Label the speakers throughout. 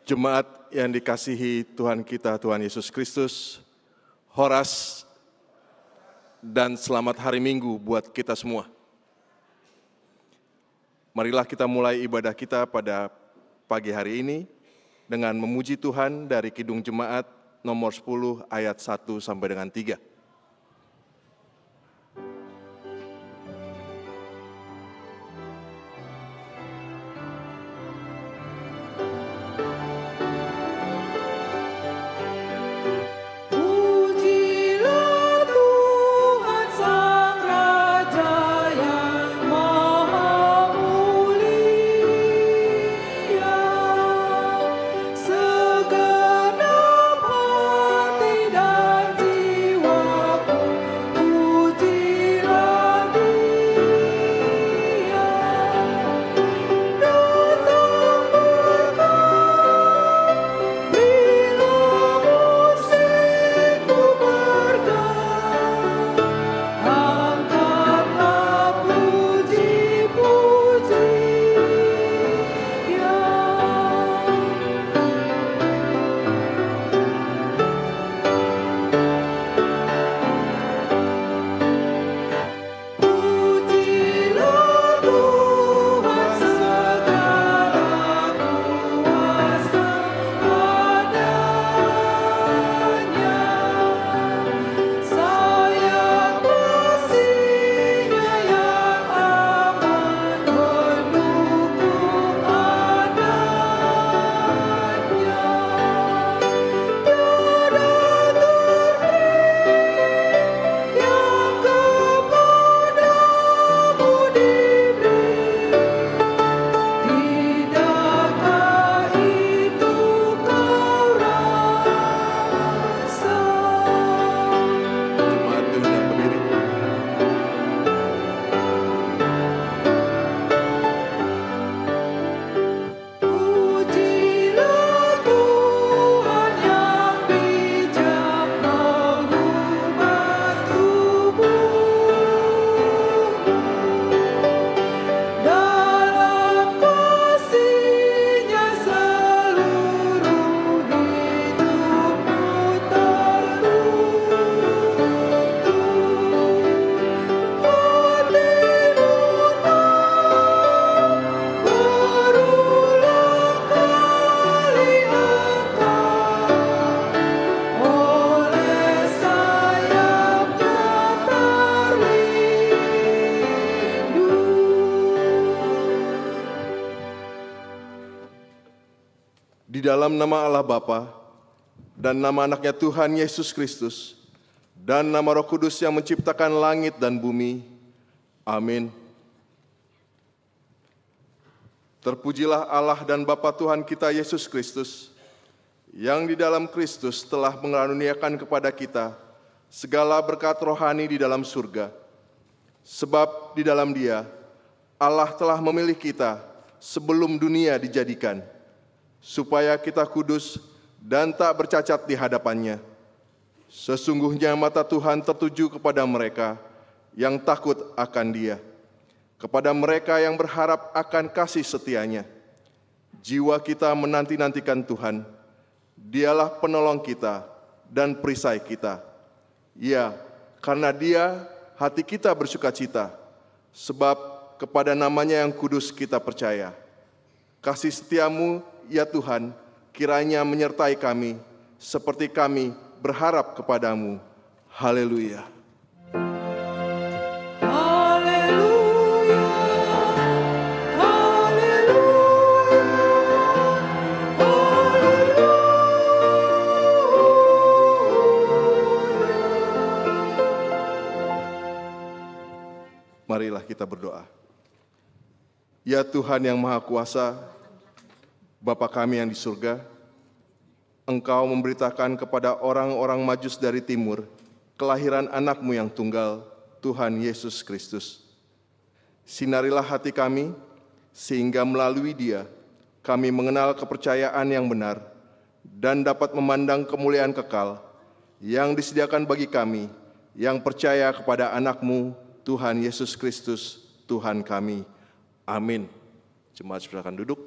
Speaker 1: Jemaat yang dikasihi Tuhan kita, Tuhan Yesus Kristus, Horas dan selamat hari Minggu buat kita semua. Marilah kita mulai ibadah kita pada pagi hari ini dengan memuji Tuhan dari Kidung Jemaat nomor 10 ayat 1 sampai dengan 3.
Speaker 2: Segenap hati dan jiwa
Speaker 1: Di dalam nama Allah Bapa dan nama anaknya Tuhan Yesus Kristus dan nama Roh Kudus yang menciptakan langit dan bumi. Amin. Terpujilah Allah dan Bapa Tuhan kita Yesus Kristus, yang di dalam Kristus telah mengaruniakan kepada kita segala berkat rohani di dalam surga. Sebab di dalam Dia, Allah telah memilih kita sebelum dunia dijadikan, supaya kita kudus dan tak bercacat di hadapan-Nya. Sesungguhnya mata Tuhan tertuju kepada mereka yang takut akan Dia, kepada mereka yang berharap akan kasih setia-Nya. Jiwa kita menanti-nantikan Tuhan, Dialah penolong kita dan perisai kita. Ya, karena Dia hati kita bersuka-cita, sebab kepada nama-Nya yang kudus kita percaya. Kasih setia-Mu, ya Tuhan, kiranya menyertai kami, seperti kami berharap kepadamu. Haleluya. Marilah kita berdoa. Ya Tuhan yang Maha Kuasa, Bapa kami yang di surga, Engkau memberitakan kepada orang-orang Majus dari timur kelahiran anak-Mu yang tunggal, Tuhan Yesus Kristus. Sinarilah hati kami, sehingga melalui Dia kami mengenal kepercayaan yang benar dan dapat memandang kemuliaan kekal yang disediakan bagi kami yang percaya kepada anak-Mu, Tuhan Yesus Kristus, Tuhan kami. Amin. Jemaat silakan duduk.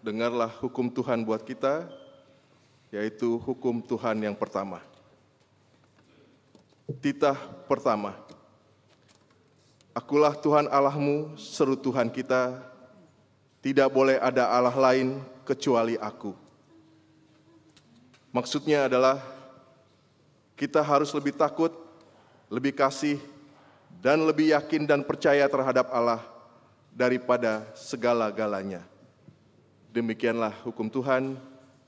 Speaker 1: Dengarlah hukum Tuhan buat kita, yaitu hukum Tuhan yang pertama. Titah pertama. Akulah Tuhan Allahmu, seru Tuhan kita, tidak boleh ada Allah lain kecuali Aku. Maksudnya adalah kita harus lebih takut, lebih kasih, dan lebih yakin dan percaya terhadap Allah daripada segala-galanya. Demikianlah hukum Tuhan.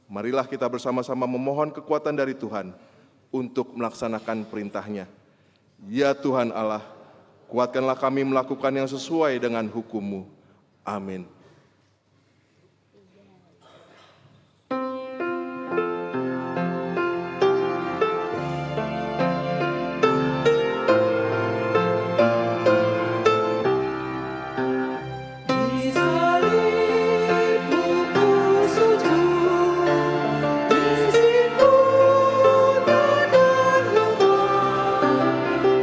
Speaker 1: Marilah kita bersama-sama memohon kekuatan dari Tuhan untuk melaksanakan perintah-Nya. Ya Tuhan Allah, kuatkanlah kami melakukan yang sesuai dengan hukum-Mu. Amin.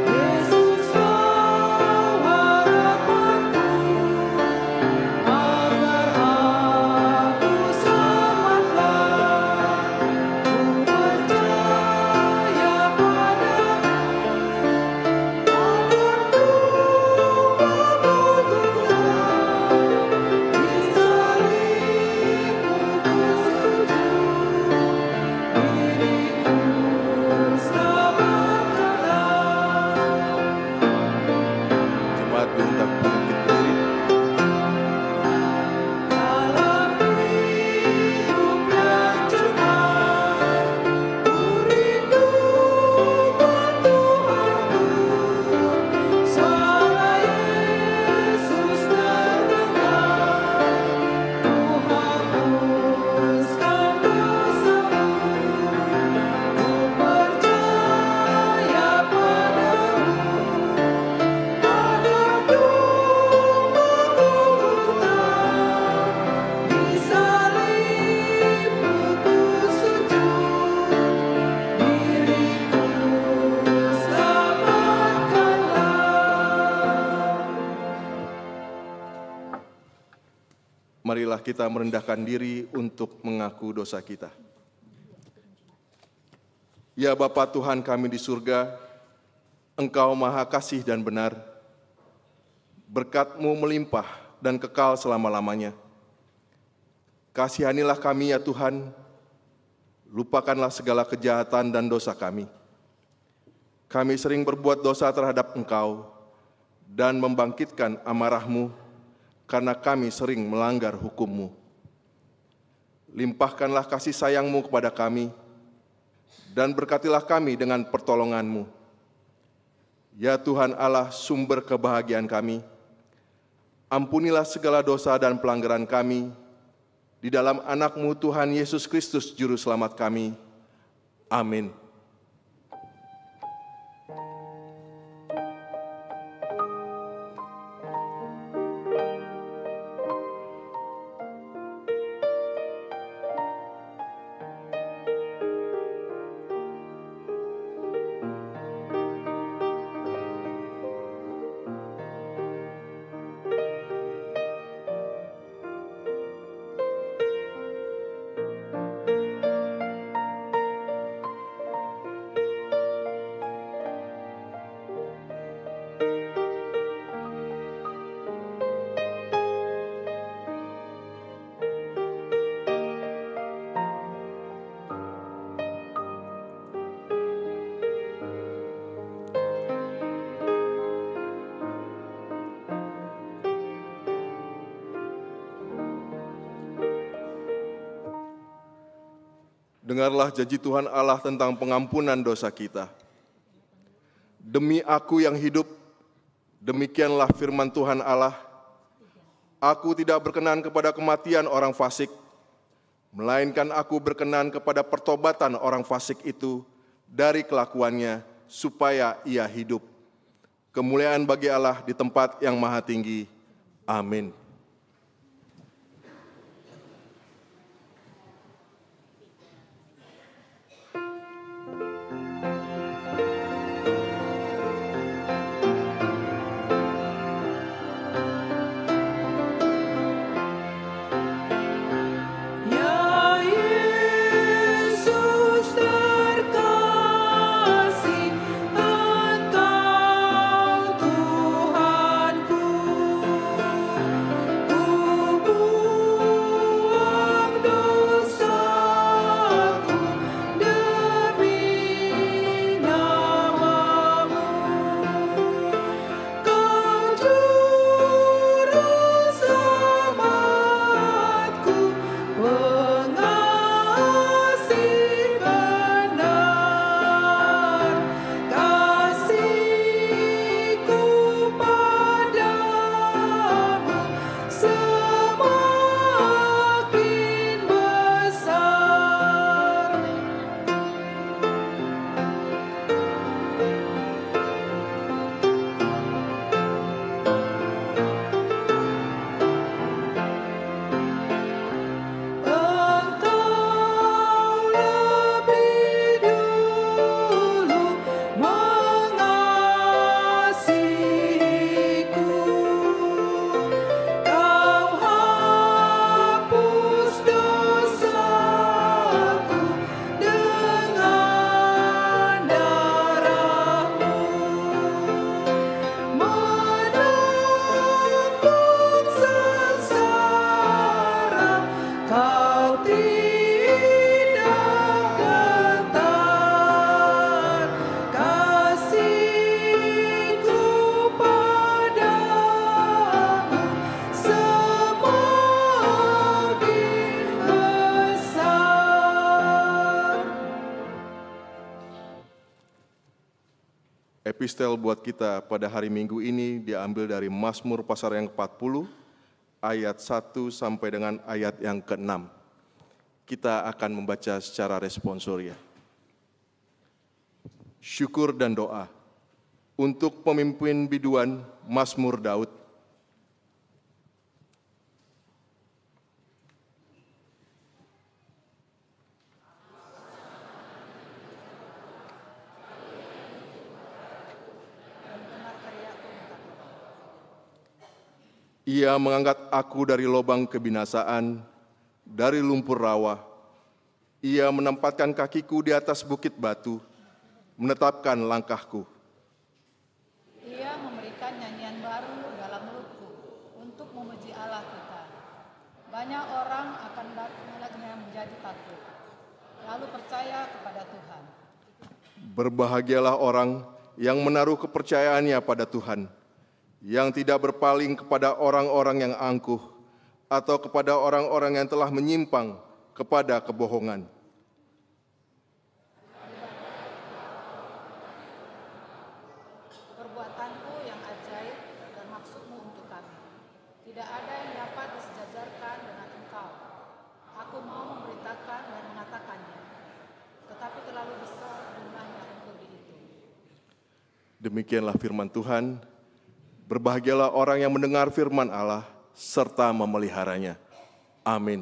Speaker 2: Yesus kau harapanku.
Speaker 1: marilah kita merendahkan diri untuk mengaku dosa kita. Ya Bapa Tuhan kami di surga, Engkau Maha Kasih dan benar, berkat-Mu melimpah dan kekal selama-lamanya. Kasihanilah kami ya Tuhan, lupakanlah segala kejahatan dan dosa kami. Kami sering berbuat dosa terhadap Engkau dan membangkitkan amarah-Mu karena kami sering melanggar hukum-Mu. Limpahkanlah kasih sayang-Mu kepada kami dan berkatilah kami dengan pertolongan-Mu. Ya Tuhan Allah, sumber kebahagiaan kami, ampunilah segala dosa dan pelanggaran kami di dalam anak-Mu Tuhan Yesus Kristus Juru Selamat kami. Amin. Dengarlah janji Tuhan Allah tentang pengampunan dosa kita. Demi aku yang hidup, demikianlah firman Tuhan Allah, aku tidak berkenan kepada kematian orang fasik, melainkan aku berkenan kepada pertobatan orang fasik itu dari kelakuannya, supaya ia hidup. Kemuliaan bagi Allah di tempat yang maha tinggi. Amin. Epistel buat kita pada hari Minggu ini diambil dari Mazmur pasal yang ke-40, ayat 1 sampai dengan ayat yang ke-6. Kita akan membaca secara responsoria. Syukur dan doa untuk pemimpin biduan Mazmur Daud. Ia mengangkat aku dari lubang kebinasaan, dari lumpur rawa. Ia menempatkan kakiku di atas bukit batu, menetapkan langkahku.
Speaker 2: Ia memberikan nyanyian baru dalam mulutku untuk memuji Allah kita. Banyak orang akan melihatnya menjadi takut, lalu percaya kepada Tuhan.
Speaker 1: Berbahagialah orang yang menaruh kepercayaannya pada Tuhan, yang tidak berpaling kepada orang-orang yang angkuh atau kepada orang-orang yang telah menyimpang kepada kebohongan.
Speaker 2: Perbuatanku yang ajaib dan maksudmu untuk kami. Tidak ada yang dapat disejajarkan dengan Engkau. Aku mau memberitakan dan mengatakannya, tetapi terlalu besar jumlahnya untuk dihitung.
Speaker 1: Demikianlah firman Tuhan. Berbahagialah orang yang mendengar firman Allah serta memeliharanya. Amin.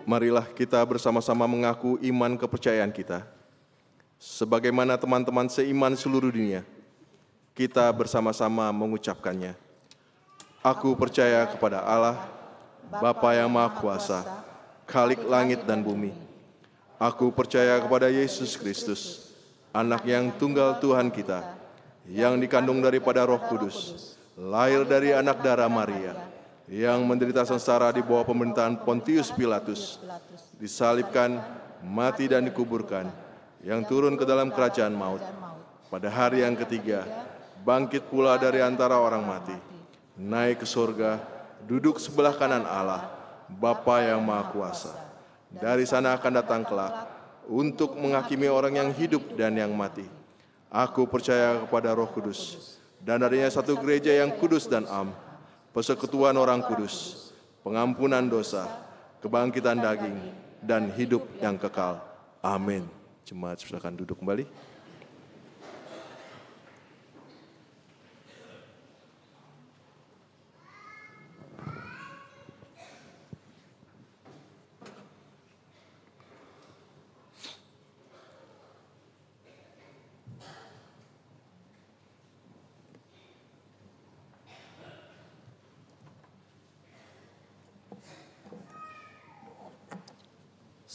Speaker 1: Marilah kita bersama-sama mengaku iman kepercayaan kita. Sebagaimana teman-teman seiman seluruh dunia, kita bersama-sama mengucapkannya. Aku percaya kepada Allah, Bapa yang Maha Kuasa, Khalik langit dan bumi. Aku percaya kepada Yesus Kristus, Anak yang tunggal Tuhan kita, yang dikandung daripada Roh Kudus, lahir dari anak darah Maria, yang menderita sengsara di bawah pemerintahan Pontius Pilatus, disalibkan, mati dan dikuburkan, yang turun ke dalam kerajaan maut. Pada hari yang ketiga, bangkit pula dari antara orang mati, naik ke surga, duduk sebelah kanan Allah, Bapa yang Maha Kuasa. Dari sana akan datang kelak untuk menghakimi orang yang hidup dan yang mati. Aku percaya kepada Roh Kudus, dan adanya satu gereja yang kudus dan am, persekutuan orang kudus, pengampunan dosa, kebangkitan daging, dan hidup yang kekal. Amin. Jemaat silakan duduk kembali.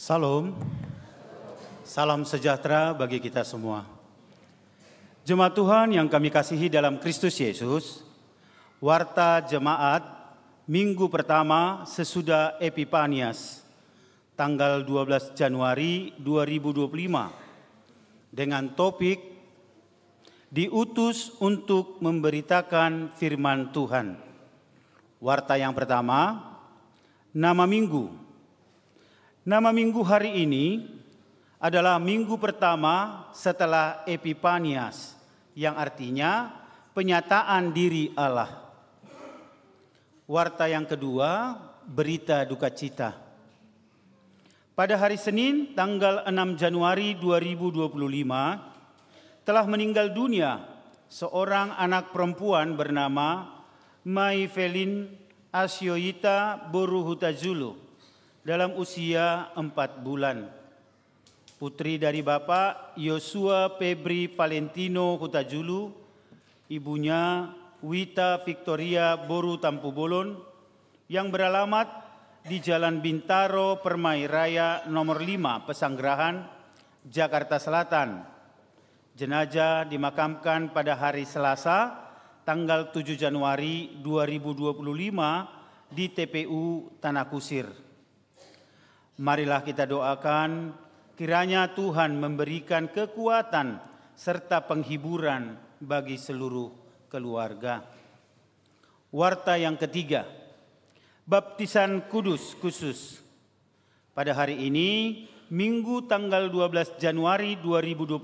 Speaker 3: Salam, salam sejahtera bagi kita semua. Jemaat Tuhan yang kami kasihi dalam Kristus Yesus, warta jemaat minggu pertama sesudah Epifanias, tanggal 12 Januari 2025, dengan topik diutus untuk memberitakan firman Tuhan. Warta yang pertama, nama minggu. Nama minggu hari ini adalah minggu pertama setelah Epifanias, yang artinya penyataan diri Allah. Warta yang kedua, berita duka cita. Pada hari Senin tanggal 6 Januari 2025 telah meninggal dunia seorang anak perempuan bernama Maifelin Asyoita Boru Hutajulu dalam usia 4 bulan. Putri dari Bapak Yosua Febri Valentino Hutajulu, ibunya Wita Victoria Boru Tampubolon, yang beralamat di Jalan Bintaro Permai Raya nomor 5 Pesanggerahan, Jakarta Selatan. Jenazah dimakamkan pada hari Selasa tanggal 7 Januari 2025 di TPU Tanah Kusir. Marilah kita doakan kiranya Tuhan memberikan kekuatan serta penghiburan bagi seluruh keluarga. Warta yang ketiga, baptisan kudus khusus. Pada hari ini, Minggu tanggal 12 Januari 2025,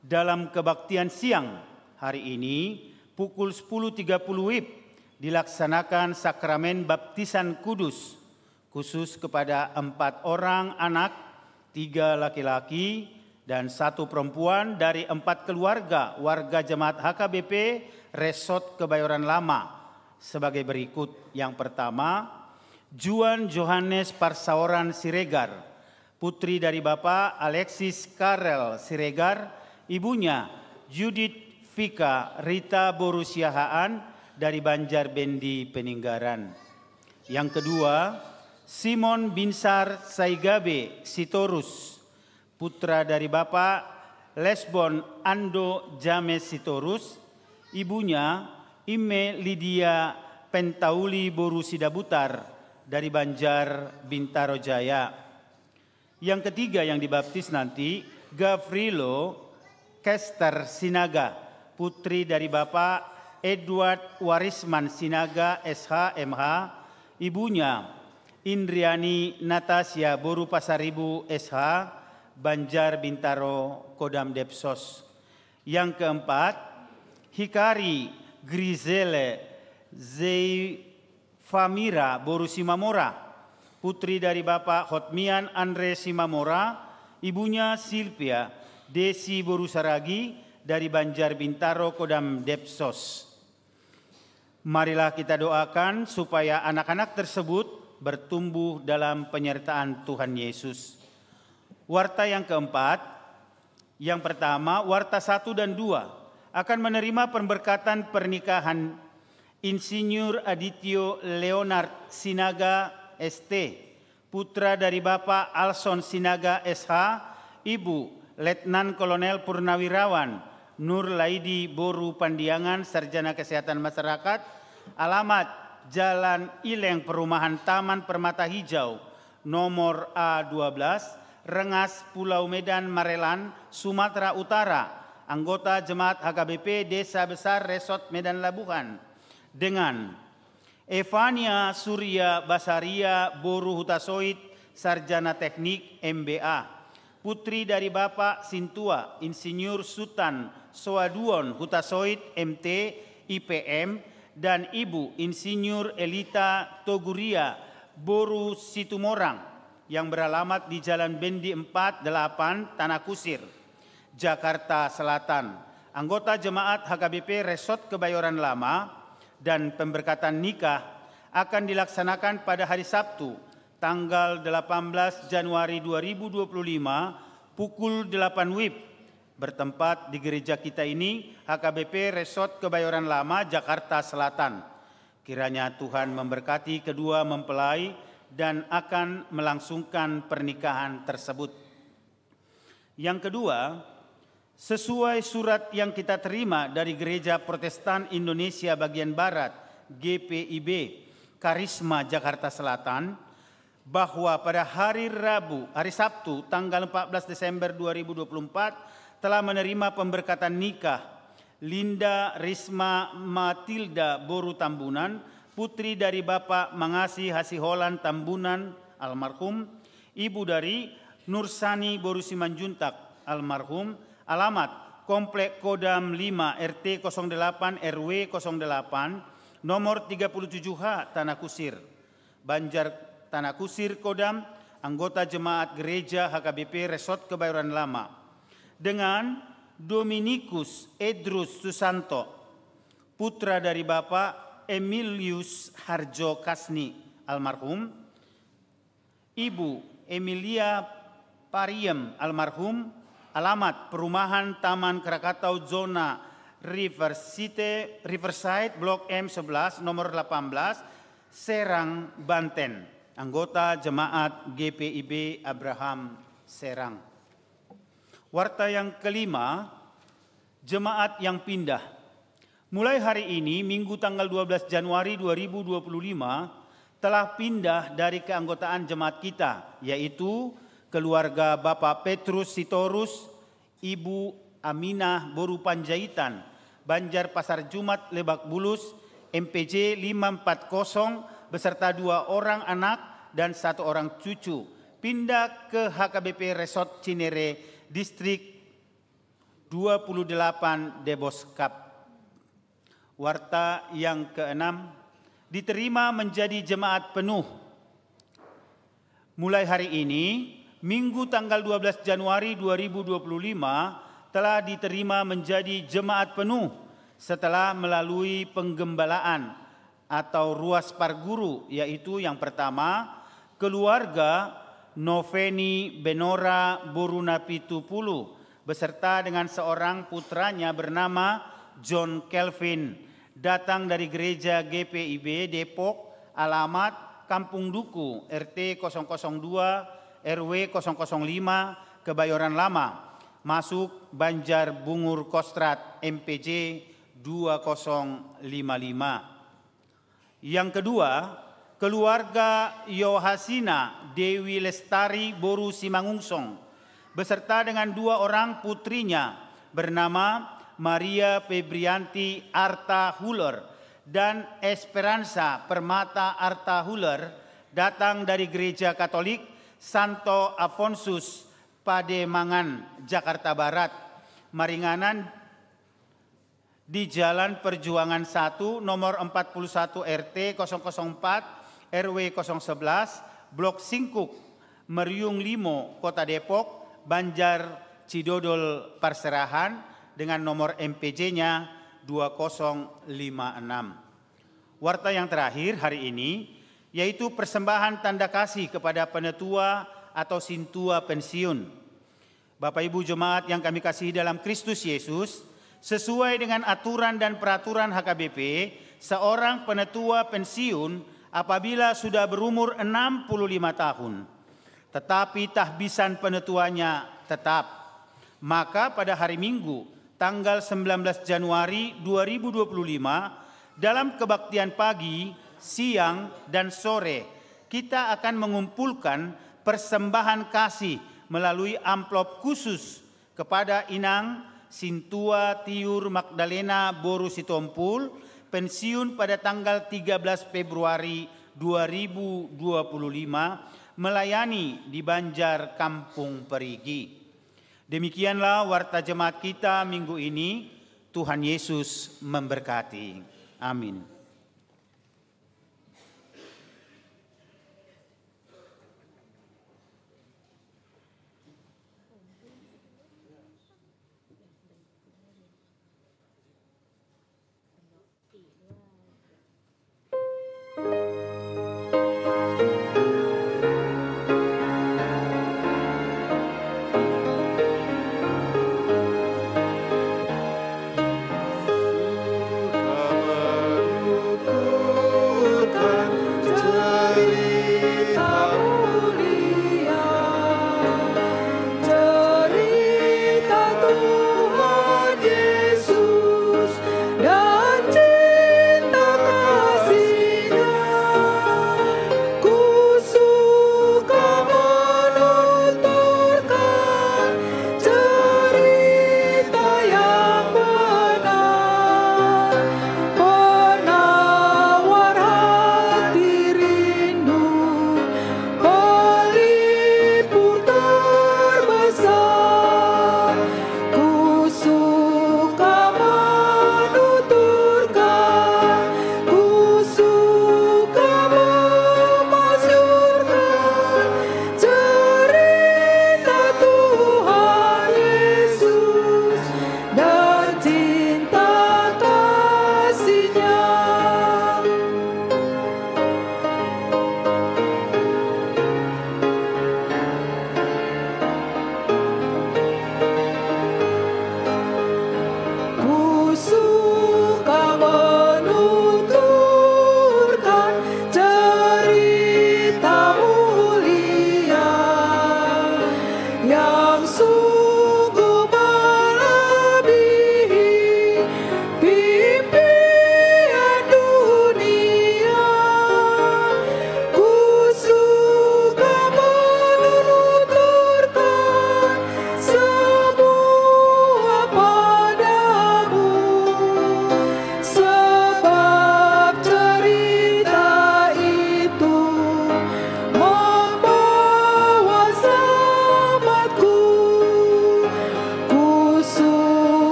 Speaker 3: dalam kebaktian siang hari ini, pukul 10.30 WIB, dilaksanakan sakramen baptisan kudus khusus kepada 4 orang anak, 3 laki-laki dan 1 perempuan dari 4 keluarga warga jemaat HKBP Resort Kebayoran Lama sebagai berikut. Yang pertama, Juan Johannes Parsaoran Siregar, putri dari Bapak Alexis Karel Siregar, ibunya Judith Vika Rita Borusiahaan dari Banjarbendi Peninggaran. Yang kedua, Simon Binsar Saigabe Sitorus, putra dari Bapak Lesbon Ando James Sitorus, ibunya Ime Lydia Pentauli Boru Sidabutar dari Banjar Bintaro Jaya. Yang ketiga yang dibaptis nanti, Gavrilo Kester Sinaga, putri dari Bapak Edward Warisman Sinaga SH MH, ibunya Indriani Natasya Boru Pasaribu SH, Banjar Bintaro Kodam Depsos. Yang keempat, Hikari Grizele Zeifamira Boru Simamora, putri dari Bapak Hotmian Andre Simamora, ibunya Silvia Desi Boru Saragi dari Banjar Bintaro Kodam Depsos. Marilah kita doakan supaya anak-anak tersebut bertumbuh dalam penyertaan Tuhan Yesus. Warta yang keempat, yang pertama, warta 1 dan 2 akan menerima pemberkatan pernikahan Insinyur Adityo Leonard Sinaga ST, putra dari Bapak Alson Sinaga SH, Ibu Letnan Kolonel Purnawirawan Nur Laidi Boru Pandiangan, Sarjana Kesehatan Masyarakat, alamat Jalan Ileng Perumahan Taman Permata Hijau, nomor A12, Rengas, Pulau Medan, Marelan, Sumatera Utara, anggota Jemaat HKBP Desa Besar Resort Medan Labuhan, dengan Evania Surya Basaria Boru Hutasoid, Sarjana Teknik MBA, putri dari Bapak Sintua, Insinyur Sutan Soaduon Hutasoit MT, IPM, dan Ibu Insinyur Elita Toguria Boru Situmorang yang beralamat di Jalan Bendi 48, Tanah Kusir, Jakarta Selatan. Anggota Jemaat HKBP Resort Kebayoran Lama, dan pemberkatan nikah akan dilaksanakan pada hari Sabtu, tanggal 18 Januari 2025 pukul 8 WIB, bertempat di gereja kita ini, HKBP Resort Kebayoran Lama, Jakarta Selatan. Kiranya Tuhan memberkati kedua mempelai dan akan melangsungkan pernikahan tersebut. Yang kedua, sesuai surat yang kita terima dari Gereja Protestan Indonesia Bagian Barat, GPIB, Karisma Jakarta Selatan, bahwa pada hari Sabtu, tanggal 14 Desember 2024, telah menerima pemberkatan nikah Linda Risma Matilda Boru Tambunan, putri dari Bapak Mangasi Hasiholan Tambunan, almarhum, ibu dari Nursani Boru Simanjuntak, almarhum, alamat Komplek Kodam 5 RT 08 RW 08 nomor 37H Tanah Kusir, Banjar Tanah Kusir Kodam, anggota Jemaat Gereja HKBP Resort Kebayoran Lama, dengan Dominikus Edrus Susanto, putra dari Bapak Emilius Harjo Kasni, almarhum, Ibu Emilia Pariem, almarhum, alamat Perumahan Taman Krakatau Zona Riverside Blok M11 nomor 18 Serang, Banten, anggota Jemaat GPIB Abraham Serang. Warta yang kelima, jemaat yang pindah. Mulai hari ini, Minggu tanggal 12 Januari 2025, telah pindah dari keanggotaan jemaat kita, yaitu keluarga Bapak Petrus Sitorus, Ibu Aminah Boru Panjaitan, Banjar Pasar Jumat Lebak Bulus, MPJ 540, beserta 2 orang anak dan 1 orang cucu, pindah ke HKBP Resort Cinere, Distrik 28 Deboskap. Warta yang keenam, diterima menjadi jemaat penuh. Mulai hari ini, Minggu tanggal 12 Januari 2025 telah diterima menjadi jemaat penuh setelah melalui penggembalaan atau ruas parguru, yaitu yang pertama, keluarga Noveni Benora Borunapitupulu beserta dengan seorang putranya bernama John Kelvin, datang dari gereja GPIB Depok, alamat Kampung Duku, RT 002 RW 005 Kebayoran Lama, masuk Banjar Bungur Kostrat, MPJ 2055. Yang kedua, keluarga Yohasina Dewi Lestari Boru Simangungsong beserta dengan 2 orang putrinya bernama Maria Febrianti Arta Huler dan Esperanza Permata Arta Huler, datang dari gereja Katolik Santo Afonsus Pademangan, Jakarta Barat, maringanan di Jalan Perjuangan 1 nomor 41 RT 004 RW 011 Blok Singkuk, Meriung Limo, Kota Depok, Banjar Cidodol Parserahan, dengan nomor MPJ-nya 2056. Warta yang terakhir hari ini, yaitu persembahan tanda kasih kepada penetua atau sintua pensiun. Bapak Ibu Jemaat yang kami kasihi dalam Kristus Yesus, sesuai dengan aturan dan peraturan HKBP, seorang penetua pensiun apabila sudah berumur 65 tahun, tetapi tahbisan penetuanya tetap, maka pada hari Minggu, tanggal 19 Januari 2025, dalam kebaktian pagi, siang, dan sore, kita akan mengumpulkan persembahan kasih melalui amplop khusus kepada Inang Sintua Tiur Magdalena Boru Sitompul, pensiun pada tanggal 13 Februari 2025, melayani di Banjar Kampung Perigi. Demikianlah warta jemaat kita minggu ini. Tuhan Yesus memberkati. Amin.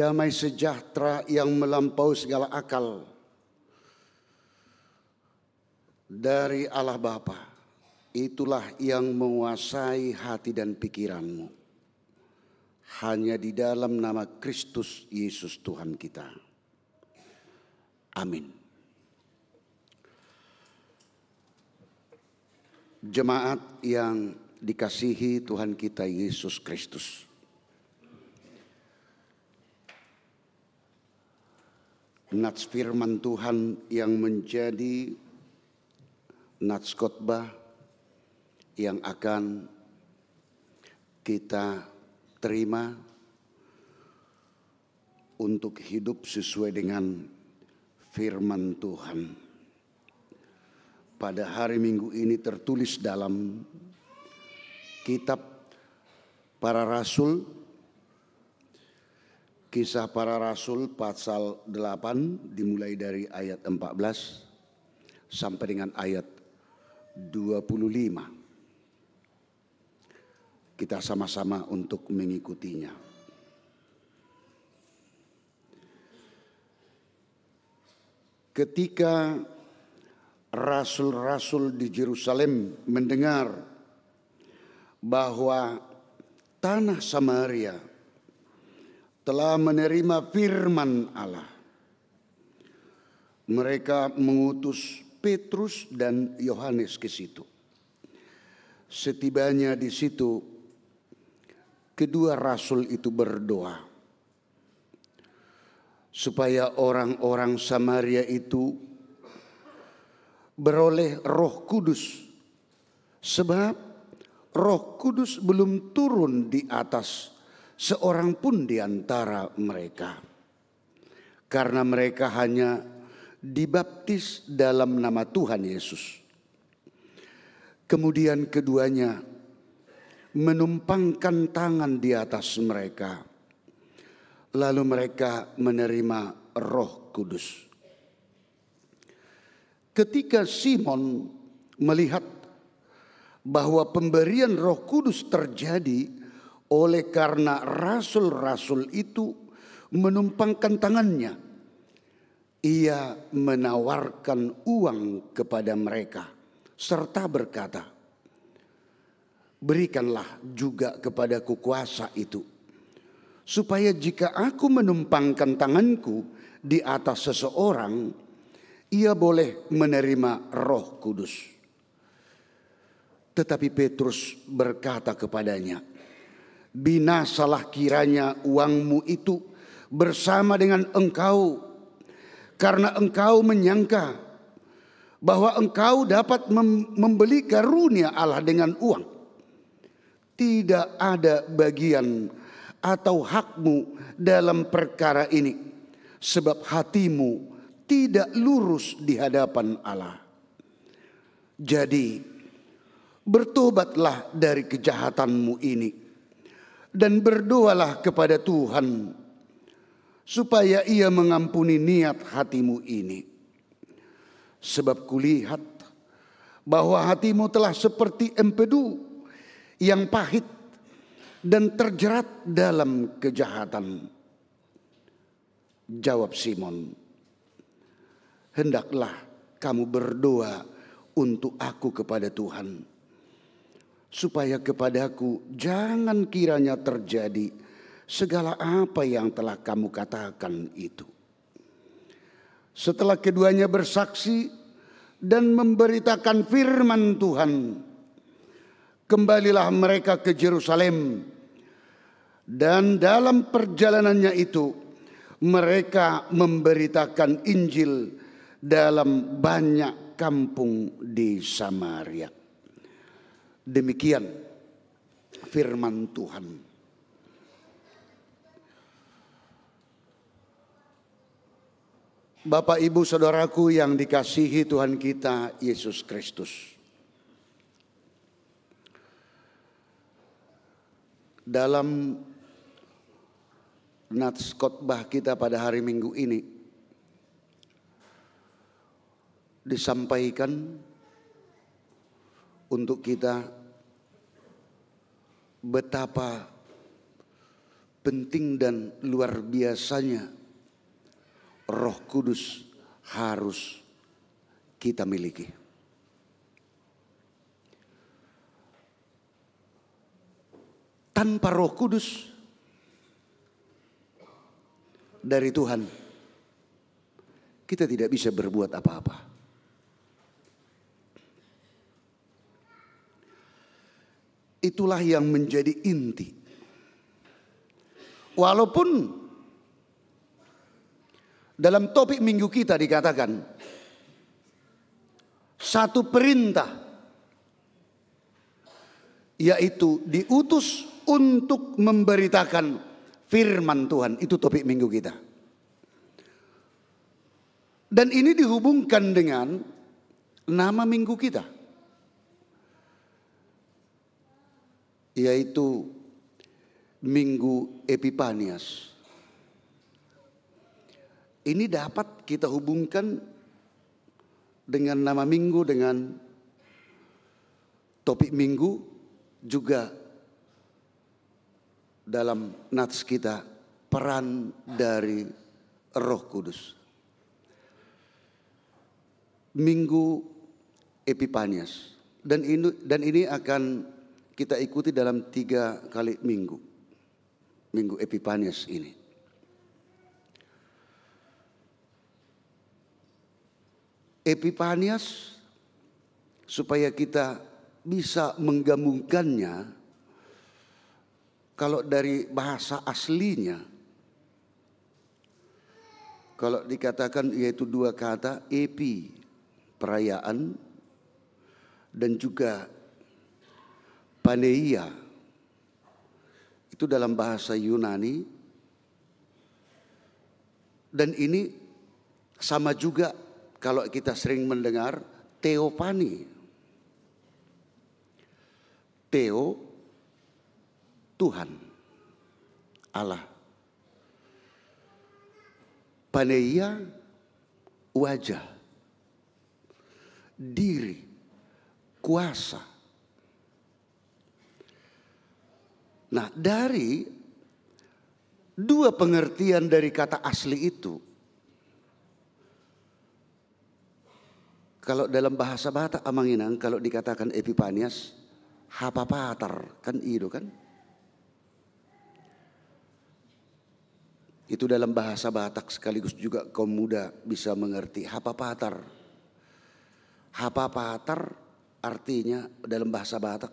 Speaker 4: Damai sejahtera yang melampaui segala akal dari Allah Bapa, itulah yang menguasai hati dan pikiranmu. Hanya di dalam nama Kristus Yesus Tuhan kita. Amin. Jemaat yang dikasihi Tuhan kita Yesus Kristus. Nats firman Tuhan yang menjadi nats khotbah yang akan kita terima untuk hidup sesuai dengan firman Tuhan. Pada hari Minggu ini tertulis dalam kitab para rasul, Kisah Para Rasul pasal 8 dimulai dari ayat 14 sampai dengan ayat 25. Kita sama-sama untuk mengikutinya. Ketika rasul-rasul di Yerusalem mendengar bahwa tanah Samaria telah menerima firman Allah, mereka mengutus Petrus dan Yohanes ke situ. Setibanya di situ, kedua rasul itu berdoa supaya orang-orang Samaria itu beroleh Roh Kudus Sebab Roh Kudus belum turun di atas seorang pun di antara mereka, karena mereka hanya dibaptis dalam nama Tuhan Yesus. Kemudian keduanya menumpangkan tangan di atas mereka, lalu mereka menerima Roh Kudus. Ketika Simon melihat bahwa pemberian Roh Kudus terjadi oleh karena rasul-rasul itu menumpangkan tangannya, ia menawarkan uang kepada mereka serta berkata, "Berikanlah juga kepadaku kuasa itu, supaya jika aku menumpangkan tanganku di atas seseorang, ia boleh menerima Roh Kudus." Tetapi Petrus berkata kepadanya, "Binasalah kiranya uangmu itu bersama dengan engkau, karena engkau menyangka bahwa engkau dapat membeli karunia Allah dengan uang. Tidak ada bagian atau hakmu dalam perkara ini, sebab hatimu tidak lurus di hadapan Allah. Jadi bertobatlah dari kejahatanmu ini dan berdoalah kepada Tuhan supaya Ia mengampuni niat hatimu ini. Sebab kulihat bahwa hatimu telah seperti empedu yang pahit dan terjerat dalam kejahatan." Jawab Simon, "Hendaklah kamu berdoa untuk aku kepada Tuhan, supaya kepadaku jangan kiranya terjadi segala apa yang telah kamu katakan itu." Setelah keduanya bersaksi dan memberitakan firman Tuhan, kembalilah mereka ke Yerusalem, dan dalam perjalanannya itu mereka memberitakan Injil dalam banyak kampung di Samaria. Demikian firman Tuhan. Bapak, Ibu, Saudaraku yang dikasihi Tuhan kita Yesus Kristus. Dalam nats khotbah kita pada hari Minggu ini disampaikan untuk kita betapa penting dan luar biasanya Roh Kudus harus kita miliki. Tanpa Roh Kudus dari Tuhan, kita tidak bisa berbuat apa-apa. Itulah yang menjadi inti. Walaupun dalam topik minggu kita dikatakan satu perintah, yaitu diutus untuk memberitakan firman Tuhan. Itu topik minggu kita. Dan ini dihubungkan dengan nama minggu kita, yaitu Minggu Epifanias. Ini dapat kita hubungkan dengan nama minggu, dengan topik minggu, juga dalam nats kita peran dari Roh Kudus. Minggu Epifanias, dan ini akan kita ikuti dalam 3 kali minggu, Minggu Epifanias ini. Epifanias, supaya kita bisa menggabungkannya, kalau dari bahasa aslinya, kalau dikatakan yaitu 2 kata, epi, perayaan, dan juga Paneia itu dalam bahasa Yunani, dan ini sama juga kalau kita sering mendengar Theophany. Theo, Tuhan, Allah. Paneia, wajah, diri, kuasa. Nah, dari dua pengertian dari kata asli itu, kalau dalam bahasa Batak Amanginang, kalau dikatakan Epipanias, hapapatar, kan itu kan? Itu dalam bahasa Batak sekaligus juga kaum muda bisa mengerti hapapatar. Hapapatar artinya dalam bahasa Batak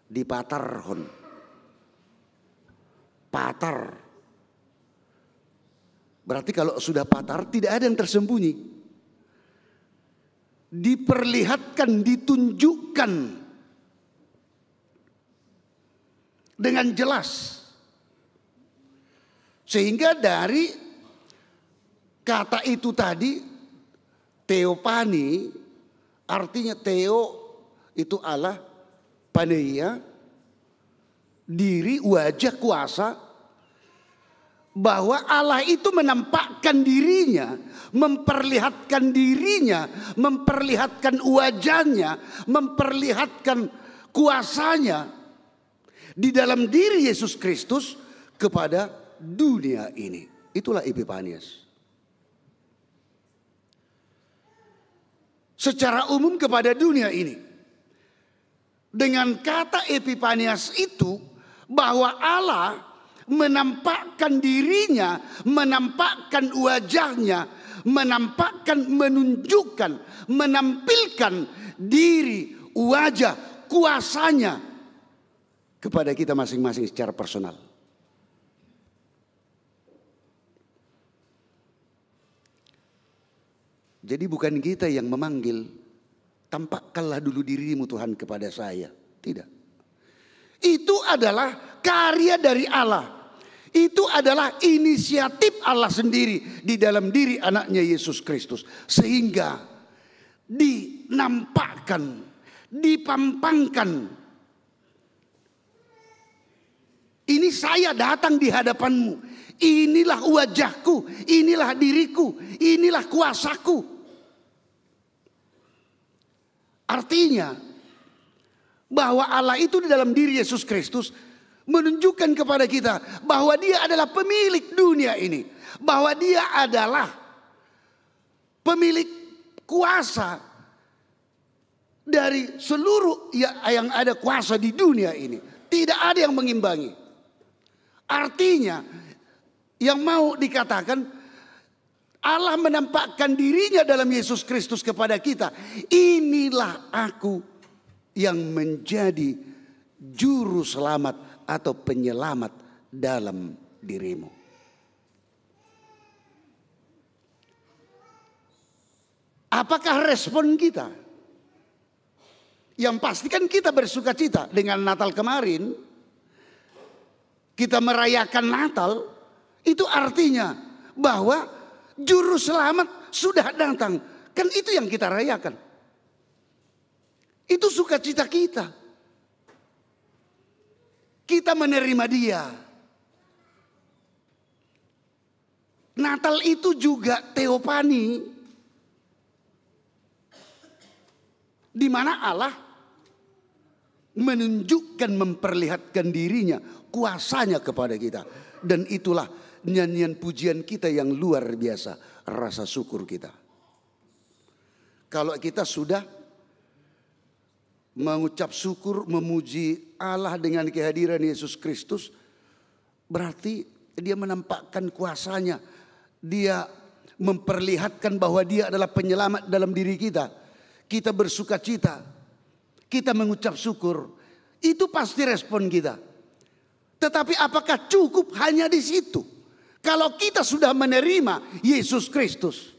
Speaker 4: dipatarhon. Patar. Berarti kalau sudah patar tidak ada yang tersembunyi. Diperlihatkan, ditunjukkan dengan jelas. Sehingga dari kata itu tadi, Theophany, artinya Theo itu Allah, Paneia, diri, wajah, kuasa. Bahwa Allah itu menampakkan dirinya, memperlihatkan dirinya, memperlihatkan wajahnya, memperlihatkan kuasanya di dalam diri Yesus Kristus kepada dunia ini. Itulah Epipanias. Secara umum kepada dunia ini. Dengan kata Epipanias itu, bahwa Allah menampakkan dirinya, menampakkan wajahnya, menampakkan, menunjukkan, menampilkan diri, wajah, kuasanya kepada kita masing-masing secara personal. Jadi bukan kita yang memanggil, tampakkanlah dulu dirimu Tuhan kepada saya. Tidak. Itu adalah karya dari Allah. Itu adalah inisiatif Allah sendiri di dalam diri anaknya Yesus Kristus. Sehingga dinampakkan, dipampangkan. Ini saya datang di hadapanmu. Inilah wajahku, inilah diriku, inilah kuasaku. Artinya bahwa Allah itu di dalam diri Yesus Kristus menunjukkan kepada kita bahwa dia adalah pemilik dunia ini. Bahwa dia adalah pemilik kuasa dari seluruh yang ada kuasa di dunia ini. Tidak ada yang mengimbangi. Artinya yang mau dikatakan, Allah menampakkan dirinya dalam Yesus Kristus kepada kita. Inilah aku yang menjadi juru selamat atau penyelamat dalam dirimu. Apakah respon kita? Yang pasti kan kita bersuka cita dengan Natal kemarin. Kita merayakan Natal, itu artinya bahwa juru selamat sudah datang. Kan itu yang kita rayakan. Itu sukacita kita. Kita menerima dia. Natal itu juga Theophany, di mana Allah menunjukkan, memperlihatkan dirinya, kuasanya kepada kita. Dan itulah nyanyian pujian kita yang luar biasa, rasa syukur kita. Kalau kita sudah mengucap syukur, memuji Allah dengan kehadiran Yesus Kristus, berarti dia menampakkan kuasanya. Dia memperlihatkan bahwa dia adalah penyelamat dalam diri kita. Kita bersuka cita, kita mengucap syukur. Itu pasti respon kita. Tetapi apakah cukup hanya di situ? Kalau kita sudah menerima Yesus Kristus,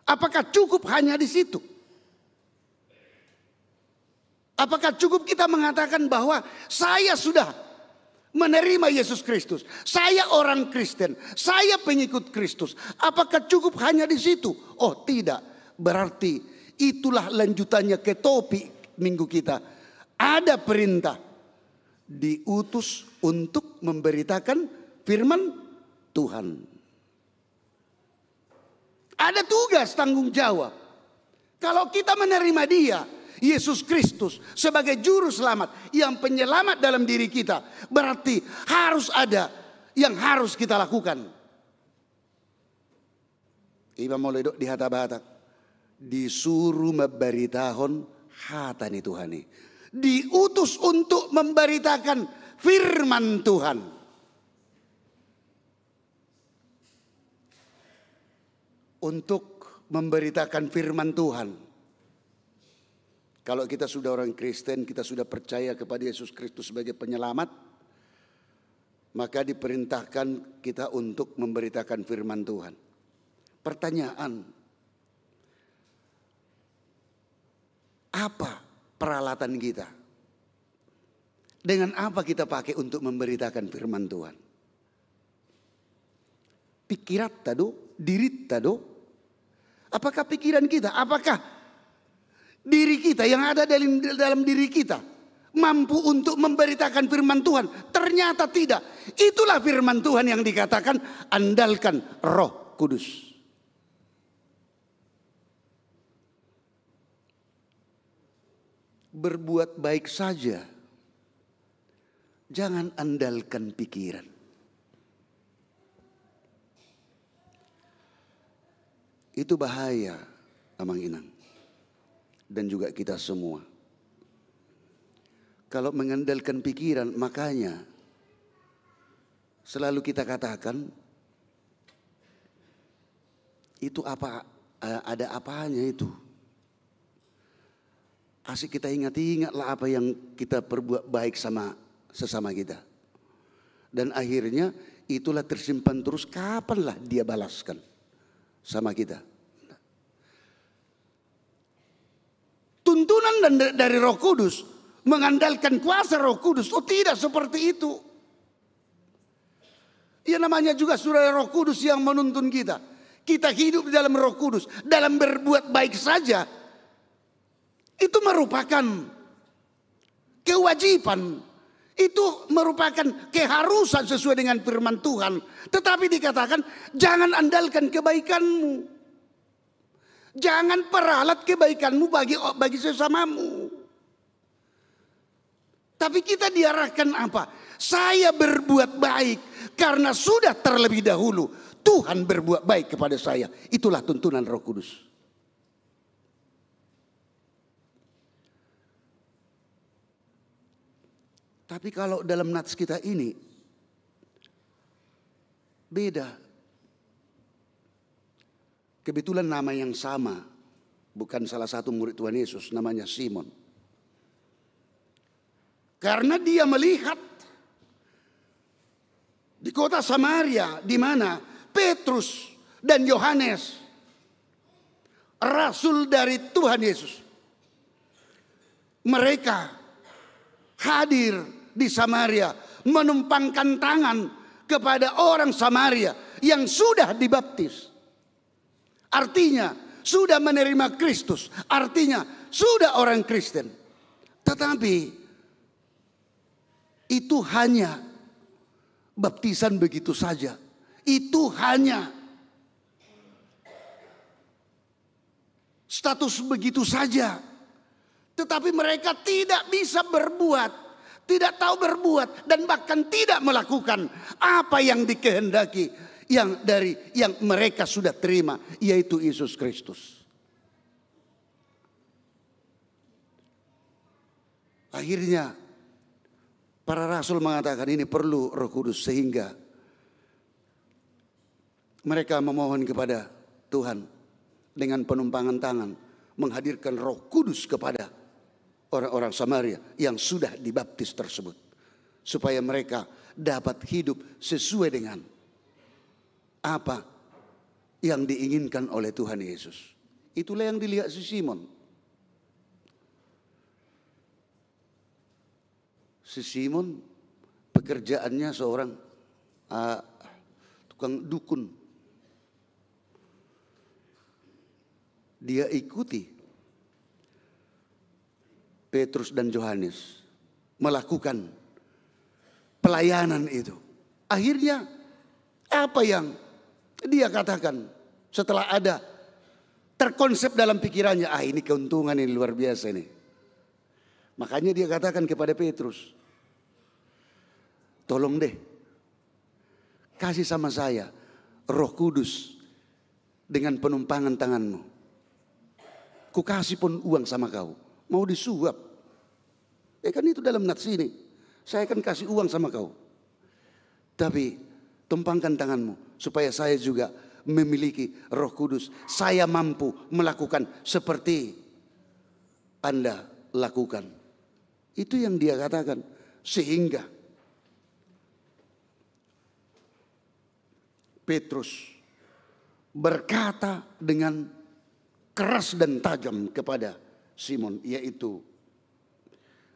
Speaker 4: apakah cukup hanya di situ? Apakah cukup kita mengatakan bahwa saya sudah menerima Yesus Kristus, saya orang Kristen, saya pengikut Kristus? Apakah cukup hanya di situ? Oh tidak, berarti itulah lanjutannya ke topik minggu kita. Ada perintah, diutus untuk memberitakan firman Tuhan. Ada tugas, tanggung jawab. Kalau kita menerima Dia, Yesus Kristus, sebagai juru selamat yang penyelamat dalam diri kita, berarti harus ada yang harus kita lakukan. Iba mulai di hata-hata disuruh memberitakan hatani Tuhani, diutus untuk memberitakan firman Tuhan. Untuk memberitakan firman Tuhan. Kalau kita sudah orang Kristen, kita sudah percaya kepada Yesus Kristus sebagai penyelamat, maka diperintahkan kita untuk memberitakan firman Tuhan. Pertanyaan, apa peralatan kita? Dengan apa kita pakai untuk memberitakan firman Tuhan? Pikirat tado, dirit tado. Apakah pikiran kita, apakah diri kita yang ada dalam diri kita mampu untuk memberitakan firman Tuhan? Ternyata tidak. Itulah firman Tuhan yang dikatakan andalkan Roh Kudus. Berbuat baik saja, jangan andalkan pikiran. Itu bahaya, Amang Inang, dan juga kita semua. Kalau mengandalkan pikiran, makanya selalu kita katakan itu apa, ada apanya itu. Asik kita ingat-ingatlah apa yang kita perbuat baik sama sesama kita. Dan akhirnya itulah tersimpan terus, kapanlah dia balaskan sama kita. Tuntunan dari Roh Kudus, mengandalkan kuasa Roh Kudus. Oh tidak seperti itu. Ya namanya juga sudah Roh Kudus yang menuntun kita. Kita hidup di dalam Roh Kudus, dalam berbuat baik saja. Itu merupakan kewajiban. Itu merupakan keharusan sesuai dengan firman Tuhan. Tetapi dikatakan jangan andalkan kebaikanmu. Jangan peralat kebaikanmu bagi sesamamu. Tapi kita diarahkan apa? Saya berbuat baik karena sudah terlebih dahulu Tuhan berbuat baik kepada saya. Itulah tuntunan Roh Kudus. Tapi kalau dalam nats kita ini beda. Kebetulan nama yang sama, bukan salah satu murid Tuhan Yesus, namanya Simon. Karena dia melihat di kota Samaria, di mana Petrus dan Yohanes, rasul dari Tuhan Yesus, mereka hadir di Samaria, menumpangkan tangan kepada orang Samaria yang sudah dibaptis. Artinya sudah menerima Kristus, artinya sudah orang Kristen. Tetapi itu hanya baptisan begitu saja. Itu hanya status begitu saja. Tetapi mereka tidak bisa berbuat, tidak tahu berbuat, dan bahkan tidak melakukan apa yang dikehendaki yang mereka sudah terima, yaitu Yesus Kristus. Akhirnya para rasul mengatakan ini perlu Roh Kudus, sehingga mereka memohon kepada Tuhan dengan penumpangan tangan menghadirkan Roh Kudus kepada orang-orang Samaria yang sudah dibaptis tersebut, supaya mereka dapat hidup sesuai dengan apa yang diinginkan oleh Tuhan Yesus. Itulah yang dilihat si Simon. Si Simon pekerjaannya seorang tukang dukun. Dia ikuti Petrus dan Yohanes melakukan pelayanan itu. Akhirnya apa yang dia katakan setelah ada terkonsep dalam pikirannya, ini keuntungan ini luar biasa ini. Makanya dia katakan kepada Petrus, tolong deh kasih sama saya Roh Kudus dengan penumpangan tanganmu. Ku kasih pun uang sama kau. Mau disuap. Kan itu dalam nats ini. Saya akan kasih uang sama kau. Tapi tumpangkan tanganmu supaya saya juga memiliki Roh Kudus. Saya mampu melakukan seperti Anda lakukan. Itu yang dia katakan. Sehingga Petrus berkata dengan keras dan tajam kepada Simon, yaitu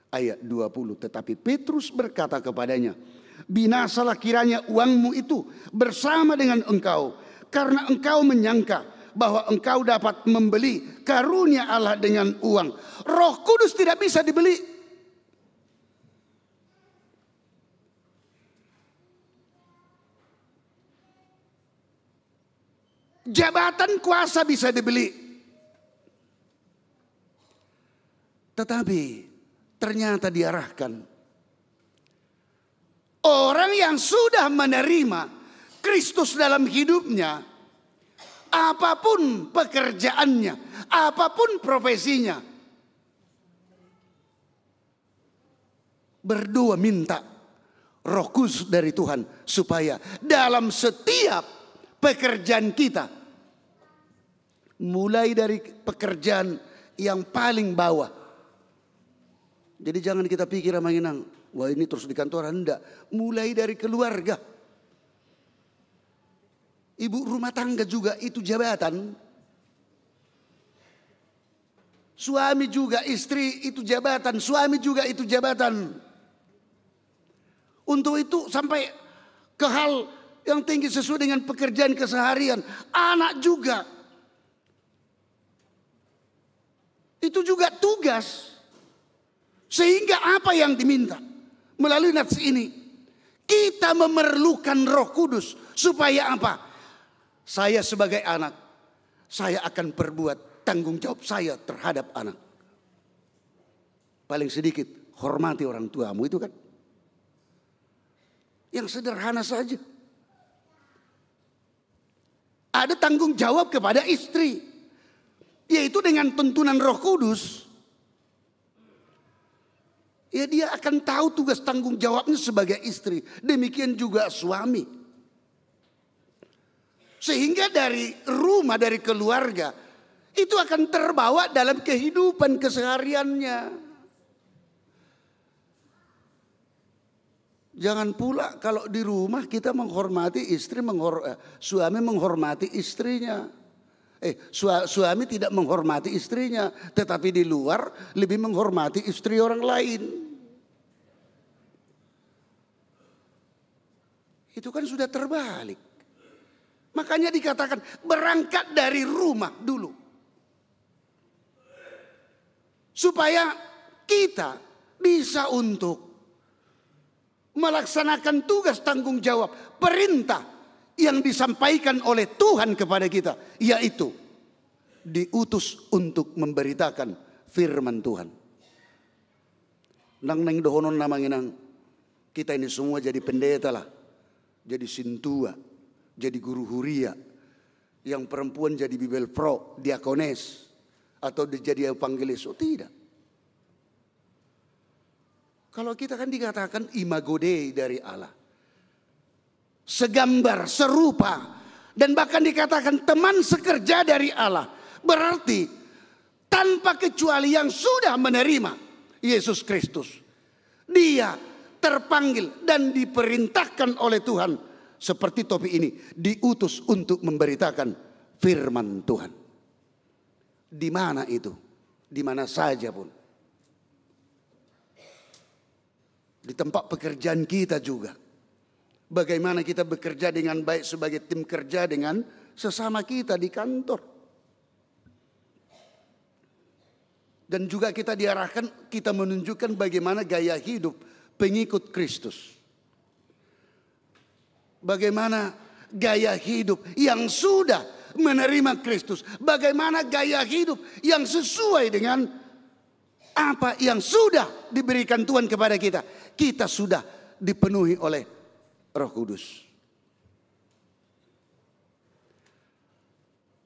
Speaker 4: ayat 20. Tetapi Petrus berkata kepadanya, binasalah kiranya uangmu itu bersama dengan engkau, karena engkau menyangka bahwa engkau dapat membeli karunia Allah dengan uang. Roh Kudus tidak bisa dibeli. Jabatan kuasa bisa dibeli. Tetapi ternyata diarahkan orang yang sudah menerima Kristus dalam hidupnya, apapun pekerjaannya, apapun profesinya, berdoa minta Roh Kudus dari Tuhan supaya dalam setiap pekerjaan kita, mulai dari pekerjaan yang paling bawah. Jadi jangan kita pikir mengenang, wah ini terus di kantor, enggak. Mulai dari keluarga. Ibu rumah tangga juga itu jabatan. Suami juga, istri itu jabatan. Suami juga itu jabatan. Untuk itu sampai ke hal yang tinggi sesuai dengan pekerjaan keseharian. Anak juga. Itu juga tugas. Sehingga apa yang diminta melalui nats ini, kita memerlukan Roh Kudus supaya apa? Saya sebagai anak, saya akan perbuat tanggung jawab saya terhadap anak. Paling sedikit hormati orang tuamu, itu kan yang sederhana saja. Ada tanggung jawab kepada istri, yaitu dengan tuntunan Roh Kudus. Ya dia akan tahu tugas tanggung jawabnya sebagai istri. Demikian juga suami. Sehingga dari rumah, dari keluarga, itu akan terbawa dalam kehidupan kesehariannya. Jangan pula kalau di rumah kita menghormati istri, suami menghormati istrinya. Suami tidak menghormati istrinya, tetapi di luar lebih menghormati istri orang lain. Itu kan sudah terbalik. Makanya dikatakan berangkat dari rumah dulu. Supaya kita bisa untuk melaksanakan tugas tanggung jawab, perintah yang disampaikan oleh Tuhan kepada kita, yaitu diutus untuk memberitakan firman Tuhan. Nang dohonon namanya kita ini semua jadi pendeta lah, jadi sintua, jadi guru huria, yang perempuan jadi bibel pro, diakones, atau jadi evangelis. Oh tidak. Kalau kita kan dikatakan imago Dei dari Allah. Segambar, serupa, dan bahkan dikatakan teman sekerja dari Allah. Berarti tanpa kecuali yang sudah menerima Yesus Kristus, dia terpanggil dan diperintahkan oleh Tuhan seperti topi ini, diutus untuk memberitakan firman Tuhan. Di mana itu? Di mana saja pun. Di tempat pekerjaan kita juga. Bagaimana kita bekerja dengan baik sebagai tim kerja dengan sesama kita di kantor. Dan juga kita diarahkan, kita menunjukkan bagaimana gaya hidup pengikut Kristus. Bagaimana gaya hidup yang sudah menerima Kristus. Bagaimana gaya hidup yang sesuai dengan apa yang sudah diberikan Tuhan kepada kita. Kita sudah dipenuhi oleh Roh Kudus.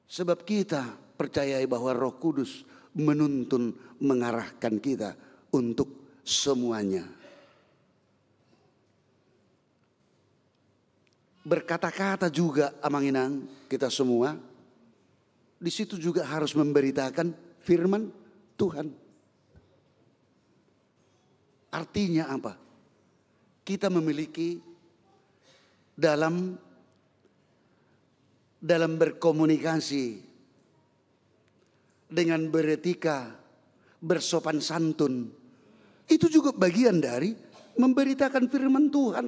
Speaker 4: Sebab kita percayai bahwa Roh Kudus menuntun, mengarahkan kita untuk semuanya. Berkata-kata juga Amanginang kita semua. Di situ juga harus memberitakan firman Tuhan. Artinya apa? Kita memiliki dalam berkomunikasi dengan beretika, bersopan santun, itu juga bagian dari memberitakan firman Tuhan.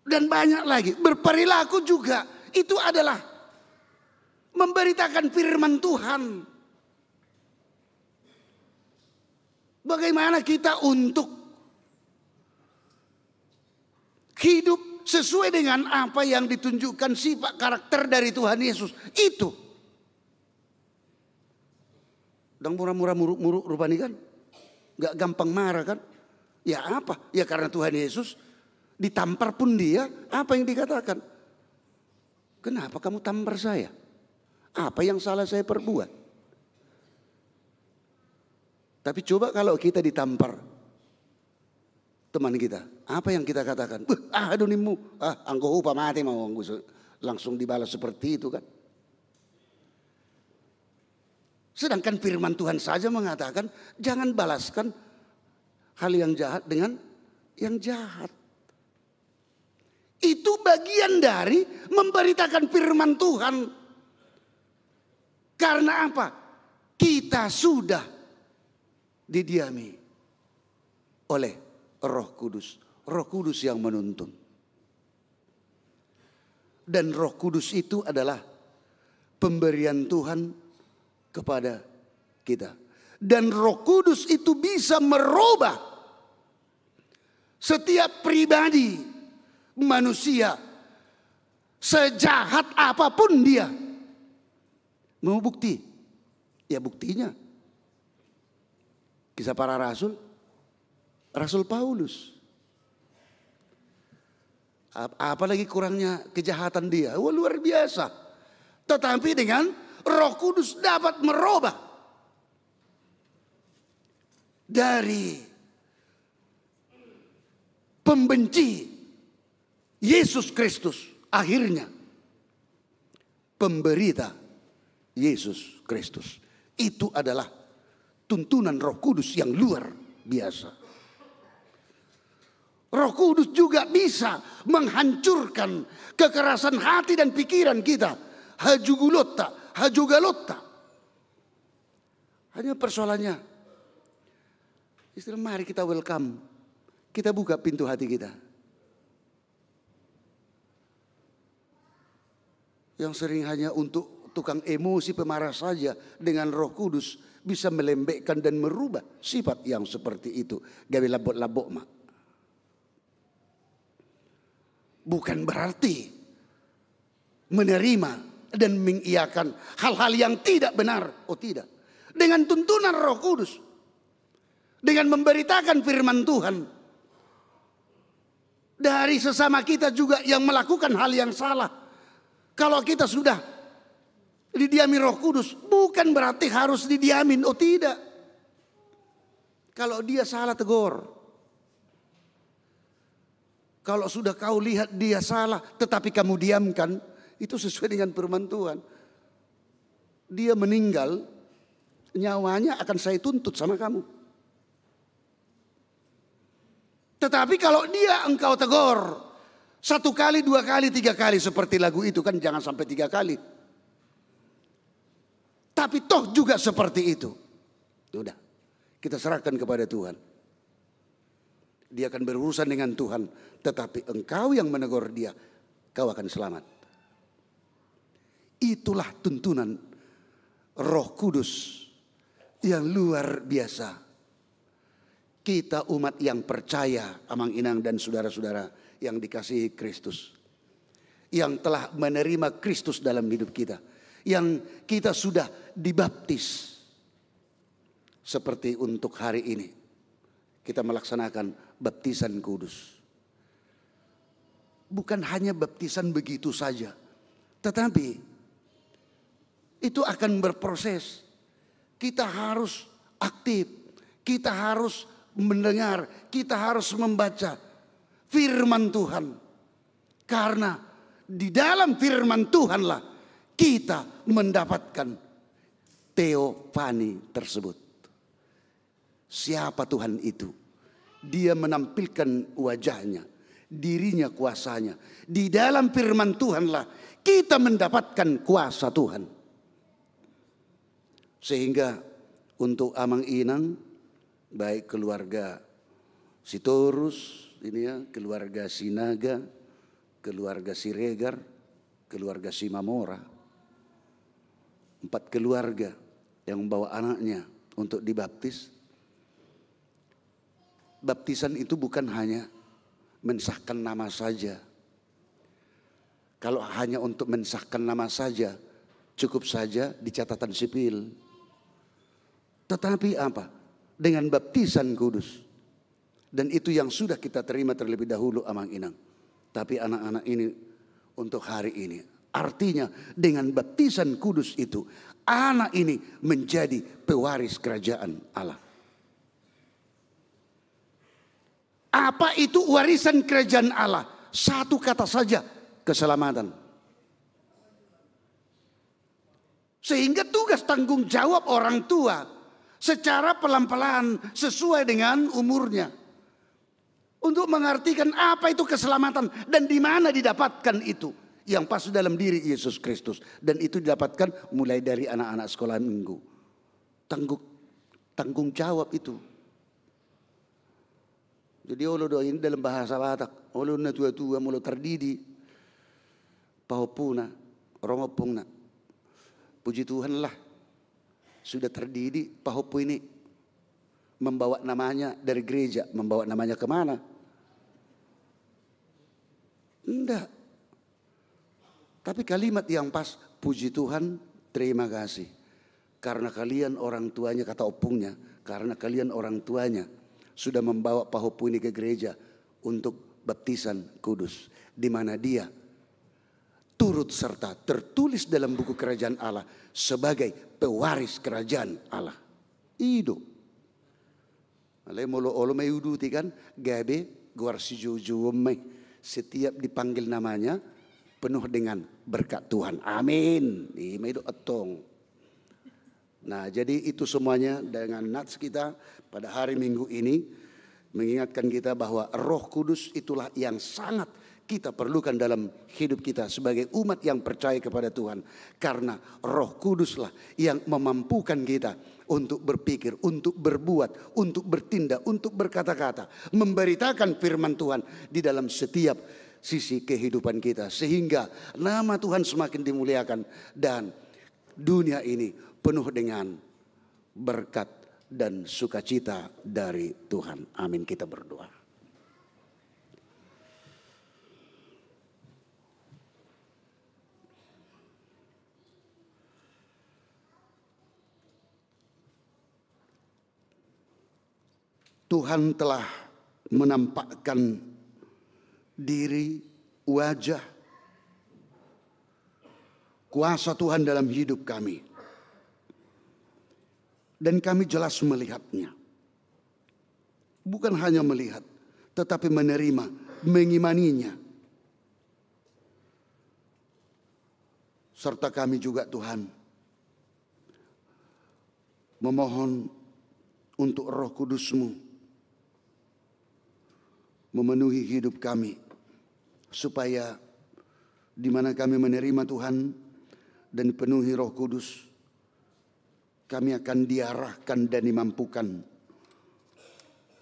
Speaker 4: Dan banyak lagi, berperilaku juga itu adalah memberitakan firman Tuhan. Bagaimana kita untuk hidup sesuai dengan apa yang ditunjukkan sifat karakter dari Tuhan Yesus. Itu. Dan murah-murah muruk-muruk rupanya kan. Gak gampang marah kan. Ya apa? Ya karena Tuhan Yesus ditampar pun dia. Apa yang dikatakan? Kenapa kamu tampar saya? Apa yang salah saya perbuat? Tapi coba kalau kita ditampar teman kita, apa yang kita katakan? Adonimu, angko upah mati mau langsung dibalas seperti itu kan? Sedangkan firman Tuhan saja mengatakan jangan balaskan hal yang jahat dengan yang jahat. Itu bagian dari memberitakan firman Tuhan. Karena apa? Kita sudah didiami oleh Roh Kudus. Roh Kudus yang menuntun. Dan Roh Kudus itu adalah pemberian Tuhan kepada kita. Dan Roh Kudus itu bisa merubah setiap pribadi manusia, sejahat apapun dia. Mau bukti? Ya buktinya Kisah Para Rasul, Rasul Paulus. Apalagi kurangnya kejahatan dia. Wah, luar biasa. Tetapi dengan Roh Kudus dapat merubah. Dari pembenci Yesus Kristus. Akhirnya pemberita Yesus Kristus. Itu adalah tuntunan Roh Kudus yang luar biasa. Roh Kudus juga bisa menghancurkan kekerasan hati dan pikiran kita. Hajugalotta. Hanya persoalannya, istilah mari kita welcome. Kita buka pintu hati kita. Yang sering hanya untuk tukang emosi pemarah saja, dengan Roh Kudus bisa melembekkan dan merubah sifat yang seperti itu. Gawe labok-labok mak. Bukan berarti menerima dan mengiyakan hal-hal yang tidak benar. Oh tidak. Dengan tuntunan Roh Kudus. Dengan memberitakan firman Tuhan. Dari sesama kita juga yang melakukan hal yang salah. Kalau kita sudah didiami Roh Kudus, bukan berarti harus didiamin. Oh tidak. Kalau dia salah tegur. Kalau sudah kau lihat dia salah tetapi kamu diamkan, itu sesuai dengan firman Tuhan. Dia meninggal, nyawanya akan saya tuntut sama kamu. Tetapi kalau dia engkau tegur 1 kali, 2 kali, 3 kali seperti lagu itu kan, jangan sampai 3 kali. Tapi toh juga seperti itu. Udah, kita serahkan kepada Tuhan. Dia akan berurusan dengan Tuhan, tetapi engkau yang menegur dia, kau akan selamat. Itulah tuntunan Roh Kudus yang luar biasa. Kita umat yang percaya, Amang Inang dan saudara-saudara yang dikasihi Kristus, yang telah menerima Kristus dalam hidup kita, yang kita sudah dibaptis. Seperti untuk hari ini kita melaksanakan baptisan kudus. Bukan hanya baptisan begitu saja, tetapi itu akan berproses. Kita harus aktif, kita harus mendengar, kita harus membaca firman Tuhan. Karena di dalam firman Tuhanlah kita mendapatkan teofani tersebut. Siapa Tuhan itu? Dia menampilkan wajahnya, dirinya, kuasanya. Di dalam firman Tuhanlah kita mendapatkan kuasa Tuhan. Sehingga untuk Amang Inang, baik keluarga Sitorus, ini ya, keluarga Sinaga, keluarga Siregar, keluarga Simamora, 4 keluarga yang membawa anaknya untuk dibaptis. Baptisan itu bukan hanya mensahkan nama saja. Kalau hanya untuk mensahkan nama saja, cukup saja di catatan sipil. Tetapi apa? Dengan baptisan kudus. Dan itu yang sudah kita terima terlebih dahulu, Amang Inang. Tapi anak-anak ini untuk hari ini. Artinya dengan baptisan kudus itu, anak ini menjadi pewaris kerajaan Allah. Apa itu warisan kerajaan Allah? Satu kata saja, keselamatan. Sehingga tugas tanggung jawab orang tua secara pelan-pelan sesuai dengan umurnya. Untuk mengartikan apa itu keselamatan dan di mana didapatkan itu. Yang pasti dalam diri Yesus Kristus. Dan itu didapatkan mulai dari anak-anak sekolah minggu. Tanggung jawab itu. Jadi olo doain dalam bahasa Batak, olo na tua-tua mulo terdidi, pahopuna, romopungna. Puji Tuhan lah, sudah terdidi, pahopu ini membawa namanya dari gereja, membawa namanya kemana? Enggak. Tapi kalimat yang pas, puji Tuhan, terima kasih. Karena kalian orang tuanya, kata opungnya, karena kalian orang tuanya sudah membawa pahopu ini ke gereja untuk baptisan kudus. Di mana dia turut serta tertulis dalam buku kerajaan Allah sebagai pewaris kerajaan Allah. Ido. Alai molo olo mai uduti kan gabe guar si jojo mai. Setiap dipanggil namanya penuh dengan berkat Tuhan. Amin. Mai do atong. Nah, jadi itu semuanya dengan nats kita pada hari Minggu ini mengingatkan kita bahwa Roh Kudus itulah yang sangat kita perlukan dalam hidup kita sebagai umat yang percaya kepada Tuhan. Karena Roh Kuduslah yang memampukan kita untuk berpikir, untuk berbuat, untuk bertindak, untuk berkata-kata, memberitakan firman Tuhan di dalam setiap sisi kehidupan kita. Sehingga nama Tuhan semakin dimuliakan dan dunia ini penuh dengan berkat dan sukacita dari Tuhan. Amin. Kita berdoa. Tuhan telah menampakkan diri, wajah, kuasa Tuhan dalam hidup kami. Dan kami jelas melihatnya. Bukan hanya melihat, tetapi menerima, mengimaninya. Serta kami juga Tuhan memohon untuk Roh Kudus-Mu memenuhi hidup kami. Supaya di mana kami menerima Tuhan dan penuhi Roh Kudus, kami akan diarahkan dan dimampukan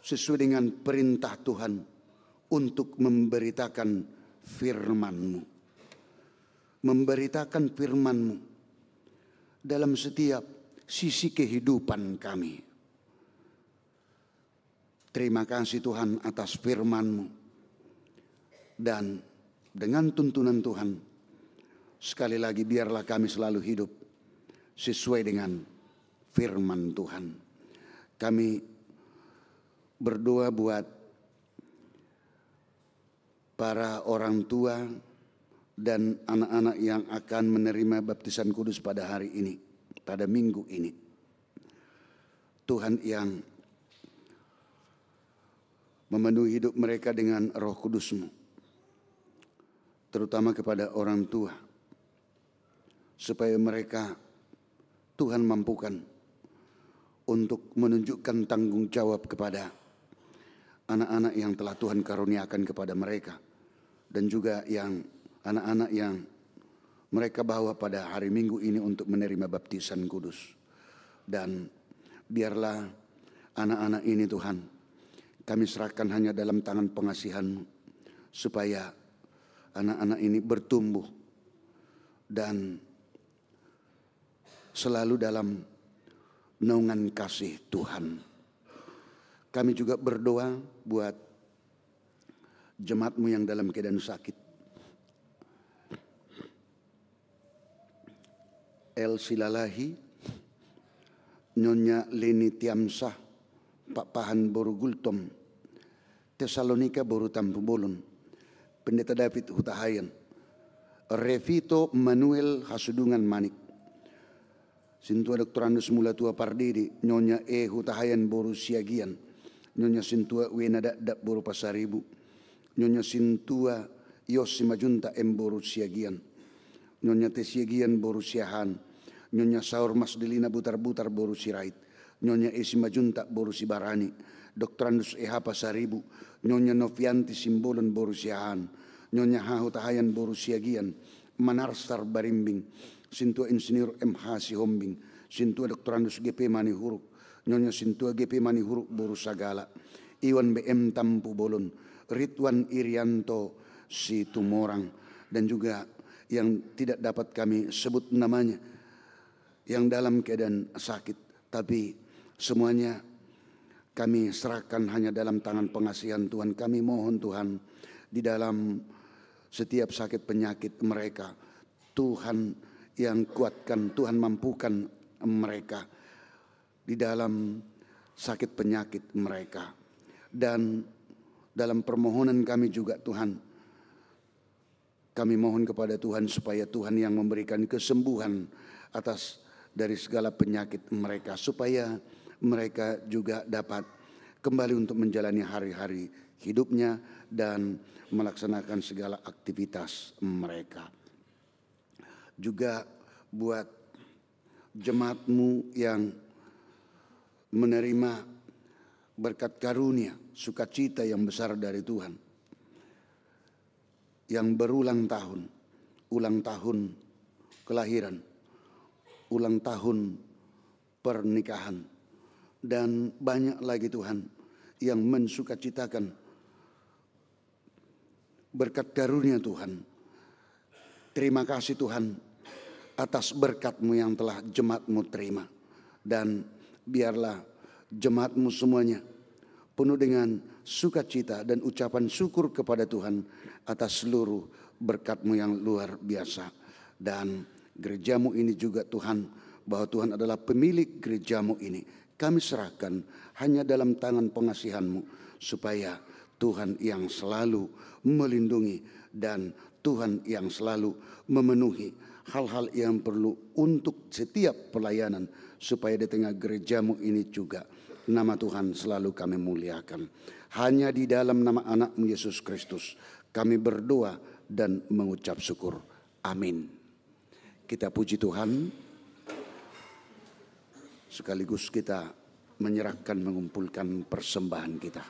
Speaker 4: sesuai dengan perintah Tuhan untuk memberitakan firman-Mu. Memberitakan firman-Mu dalam setiap sisi kehidupan kami. Terima kasih Tuhan atas firman-Mu. Dan dengan tuntunan Tuhan, sekali lagi biarlah kami selalu hidup sesuai dengan firman Tuhan. Kami berdoa buat para orang tua dan anak-anak yang akan menerima baptisan kudus pada hari ini, pada minggu ini. Tuhan yang memenuhi hidup mereka dengan Roh Kudus-Mu, terutama kepada orang tua, supaya mereka Tuhan mampukan untuk menunjukkan tanggung jawab kepada anak-anak yang telah Tuhan karuniakan kepada mereka, dan juga yang anak-anak yang mereka bawa pada hari Minggu ini untuk menerima baptisan kudus. Dan biarlah anak-anak ini Tuhan, kami serahkan hanya dalam tangan pengasihan-Mu, supaya anak-anak ini bertumbuh dan selalu dalam naungan kasih Tuhan. Kami juga berdoa buat jemaat-Mu yang dalam keadaan sakit. El Silalahi, Nyonya Leni Tiamsah, Pak Pahan Boru Gultom, Tesalonika Boru Tampubolon, Pendeta David Hutahayan, Revito Manuel Hasudungan Manik, Sintua Dr. Andus Mulatua Pardidi, Nyonya E Hutahayan Boru Siagian, Nyonya Sintua Wenada Dak Boru Pasaribu, Nyonya Sintua Yosi Majunta M Boru Siagian, Nyonya Tesiagian Boru Siahan, Nyonya Saur Mas Delina Butar-Butar Boru Sirait, Nyonya Esi Majunta Boru Sibarani, Dr. Andus Eha Pasaribu, Nyonya Novianti Simbolon Boru Siahan, Nyonya Hahutahayan Boru Siagian, Manarsar Barimbing, Sintua Insinyur MH Sihombing, Sintua Dr. Andus GP Manihuruk, Nyonya Sintua GP Manihuruk Boru Sagala, Iwan BM Tampu Bolon, Ridwan Irianto Situmorang, dan juga yang tidak dapat kami sebut namanya, yang dalam keadaan sakit, tapi semuanya kami serahkan hanya dalam tangan pengasihan Tuhan. Kami mohon Tuhan, di dalam setiap sakit penyakit mereka, Tuhan yang kuatkan, Tuhan mampukan mereka di dalam sakit penyakit mereka. Dan dalam permohonan kami juga Tuhan, kami mohon kepada Tuhan supaya Tuhan yang memberikan kesembuhan atas dari segala penyakit mereka, supaya mereka juga dapat kembali untuk menjalani hari-hari hidupnya dan melaksanakan segala aktivitas mereka. Juga buat jemaat-Mu yang menerima berkat karunia, sukacita yang besar dari Tuhan, yang berulang tahun, ulang tahun kelahiran, ulang tahun pernikahan, dan banyak lagi Tuhan yang mensukacitakan berkat karunia Tuhan. Terima kasih Tuhan atas berkat-Mu yang telah jemaat-Mu terima, dan biarlah jemaat-Mu semuanya penuh dengan sukacita dan ucapan syukur kepada Tuhan atas seluruh berkat-Mu yang luar biasa. Dan gereja-Mu ini juga Tuhan, bahwa Tuhan adalah pemilik gereja-Mu ini, kami serahkan hanya dalam tangan pengasihan-Mu, supaya Tuhan yang selalu melindungi dan Tuhan yang selalu memenuhi hal-hal yang perlu untuk setiap pelayanan, supaya di tengah gereja-Mu ini juga nama Tuhan selalu kami muliakan. Hanya di dalam nama anak-Mu Yesus Kristus kami berdoa dan mengucap syukur. Amin. Kita puji Tuhan, sekaligus kita menyerahkan, mengumpulkan persembahan kita.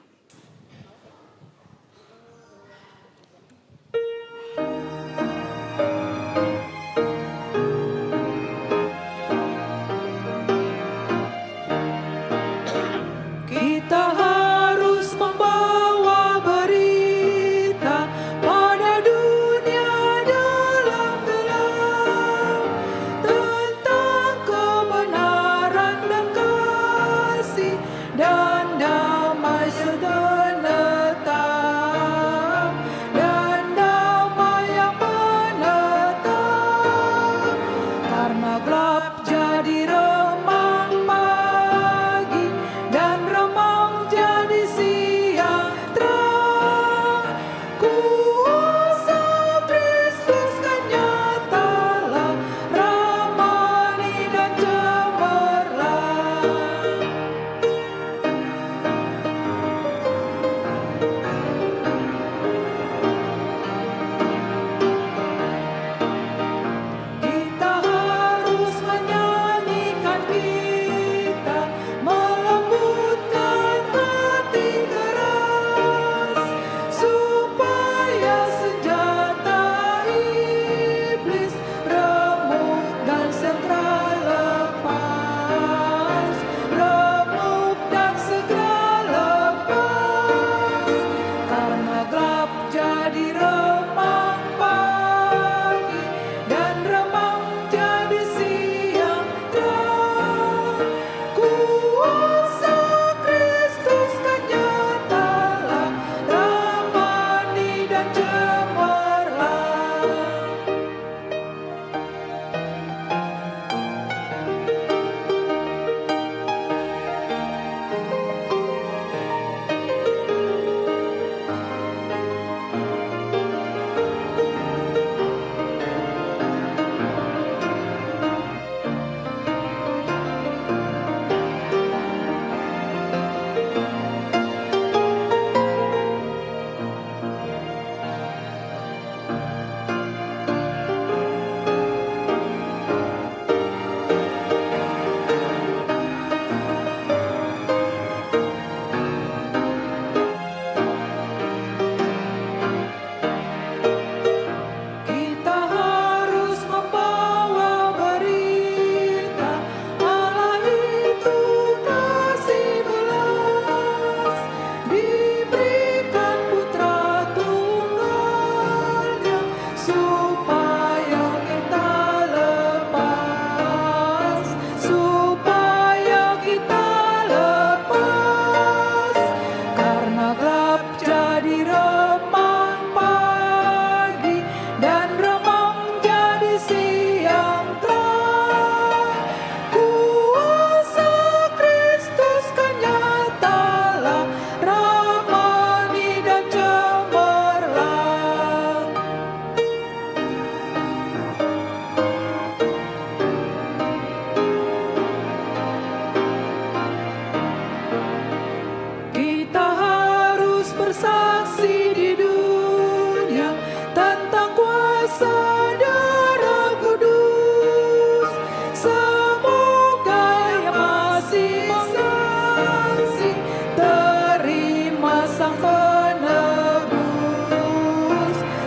Speaker 5: bersaksi di dunia tentang kuasa Darah Kudus. Semoga yang masih saksi terima Sang Penebus,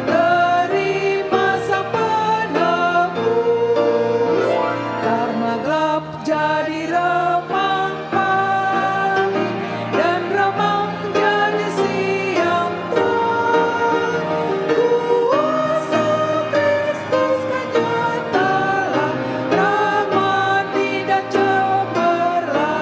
Speaker 5: terima Sang Penebus. Karena gelap jadi remang pagi dan remang jadi siang terang. Kuasa Kristus kan nyatalah, ramani dan cemerlang.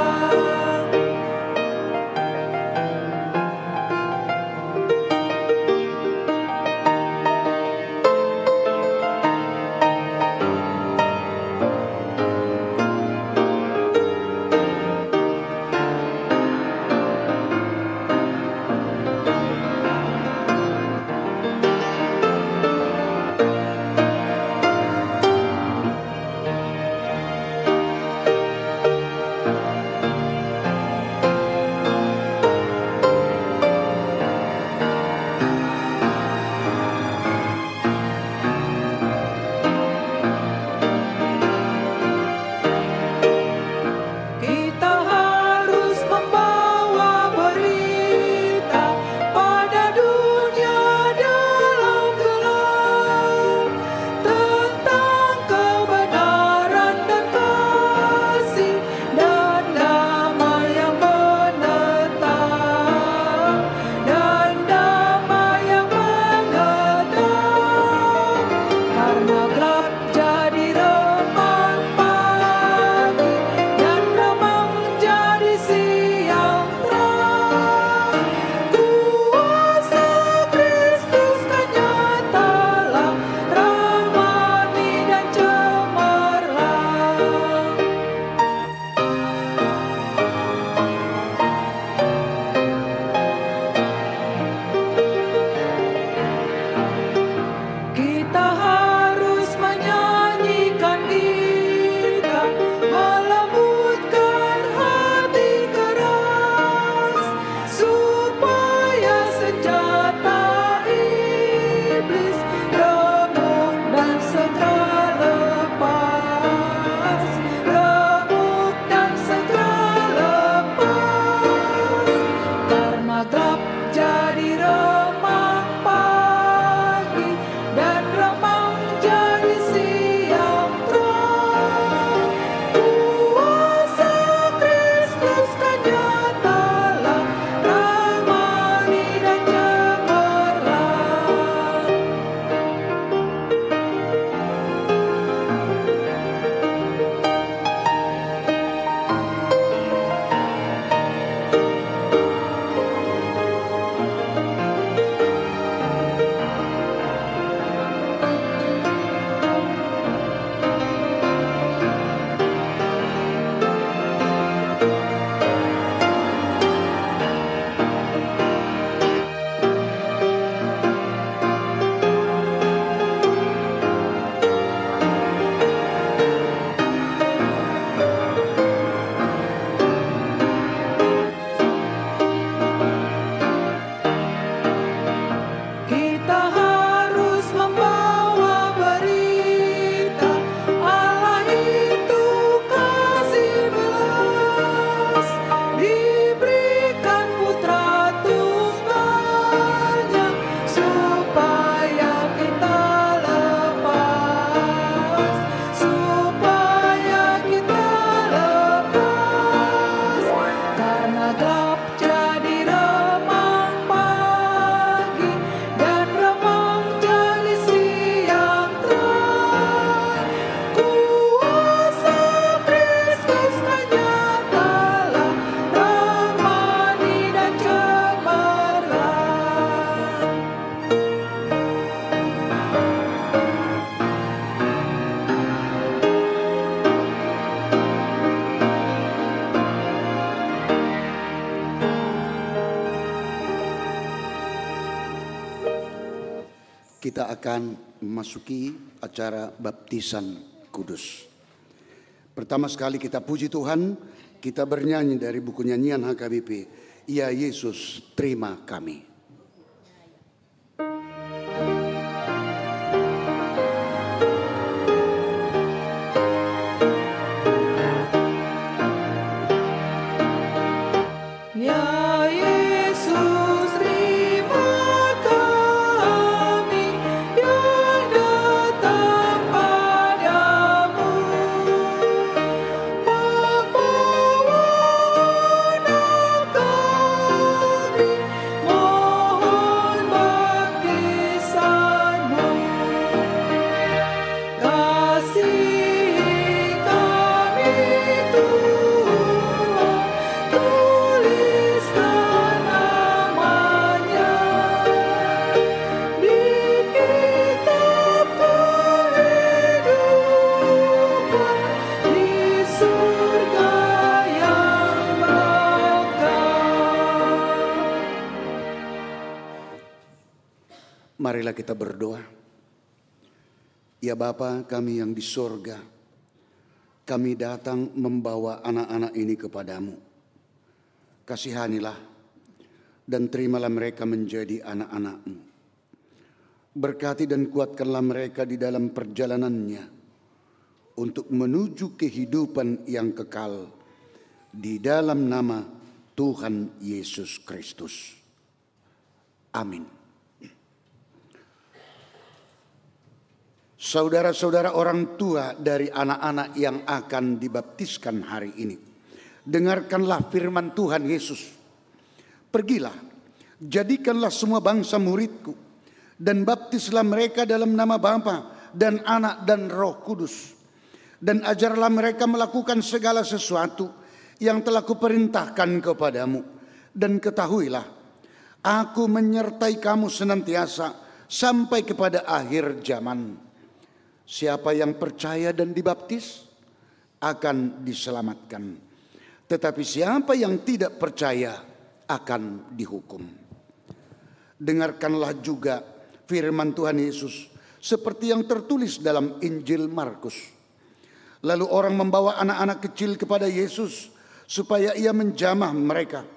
Speaker 5: Kita harus membawa berita pada dunia dalam gelap tentang kebenaran dan kasih dan damai yang menetap, dan damai yang menetap. Karena gelap jadi remang pagi dan remang jadi siang terang. Kuasa Kristus kan nyatalah, ramani dan cemerlang. Kita harus menyanyikan gita, melembutkan hati keras, supaya senjata iblis remuk dan segera lepas, remuk dan segera lepas. Karena gelap jadi remang pagi dan remang jadi siang terang. Kuasa Kristus kan nyatalah, ramani dan cemerlang. Kita harus membawa berita, Allah itu kasih belas, diberikan putra tunggalnya, supaya kita lepas, supaya kita lepas. Karena gelap jadi remang pagi dan remang jadi siang terang. Kuasa Kristus kan nyatalah, ramani dan cemerlang.
Speaker 4: Kita akan memasuki acara baptisan kudus. Pertama sekali kita puji Tuhan, kita bernyanyi dari buku nyanyian HKBP, Ya Yesus terima kami. Marilah kita berdoa. Ya Bapa kami yang di sorga, kami datang membawa anak-anak ini kepadamu. Kasihanilah dan terimalah mereka menjadi anak-anak-mu. Berkati dan kuatkanlah mereka di dalam perjalanannya untuk menuju kehidupan yang kekal di dalam nama Tuhan Yesus Kristus. Amin. Saudara-saudara orang tua dari anak-anak yang akan dibaptiskan hari ini, dengarkanlah firman Tuhan Yesus. Pergilah, jadikanlah semua bangsa muridku, dan baptislah mereka dalam nama Bapa dan Anak dan Roh Kudus. Dan ajarlah mereka melakukan segala sesuatu yang telah kuperintahkan kepadamu. Dan ketahuilah, aku menyertai kamu senantiasa sampai kepada akhir zaman. Siapa yang percaya dan dibaptis akan diselamatkan, tetapi siapa yang tidak percaya akan dihukum. Dengarkanlah juga firman Tuhan Yesus seperti yang tertulis dalam Injil Markus. Lalu orang membawa anak-anak kecil kepada Yesus supaya ia menjamah mereka.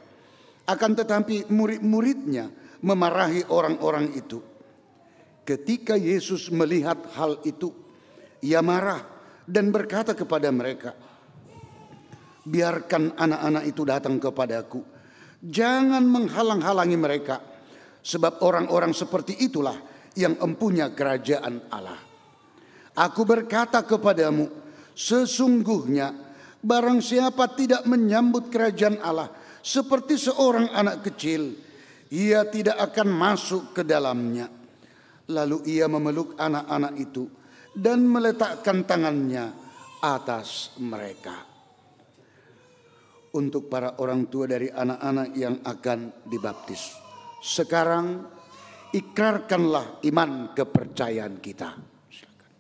Speaker 4: Akan tetapi murid-muridnya memarahi orang-orang itu. Ketika Yesus melihat hal itu, ia marah dan berkata kepada mereka, biarkan anak-anak itu datang kepadaku. Jangan menghalang-halangi mereka, sebab orang-orang seperti itulah yang empunya kerajaan Allah. Aku berkata kepadamu, sesungguhnya barang siapa tidak menyambut kerajaan Allah seperti seorang anak kecil, ia tidak akan masuk ke dalamnya. Lalu ia memeluk anak-anak itu dan meletakkan tangannya atas mereka. Untuk para orang tua dari anak-anak yang akan dibaptis, sekarang ikrarkanlah iman kepercayaan kita. Silakan.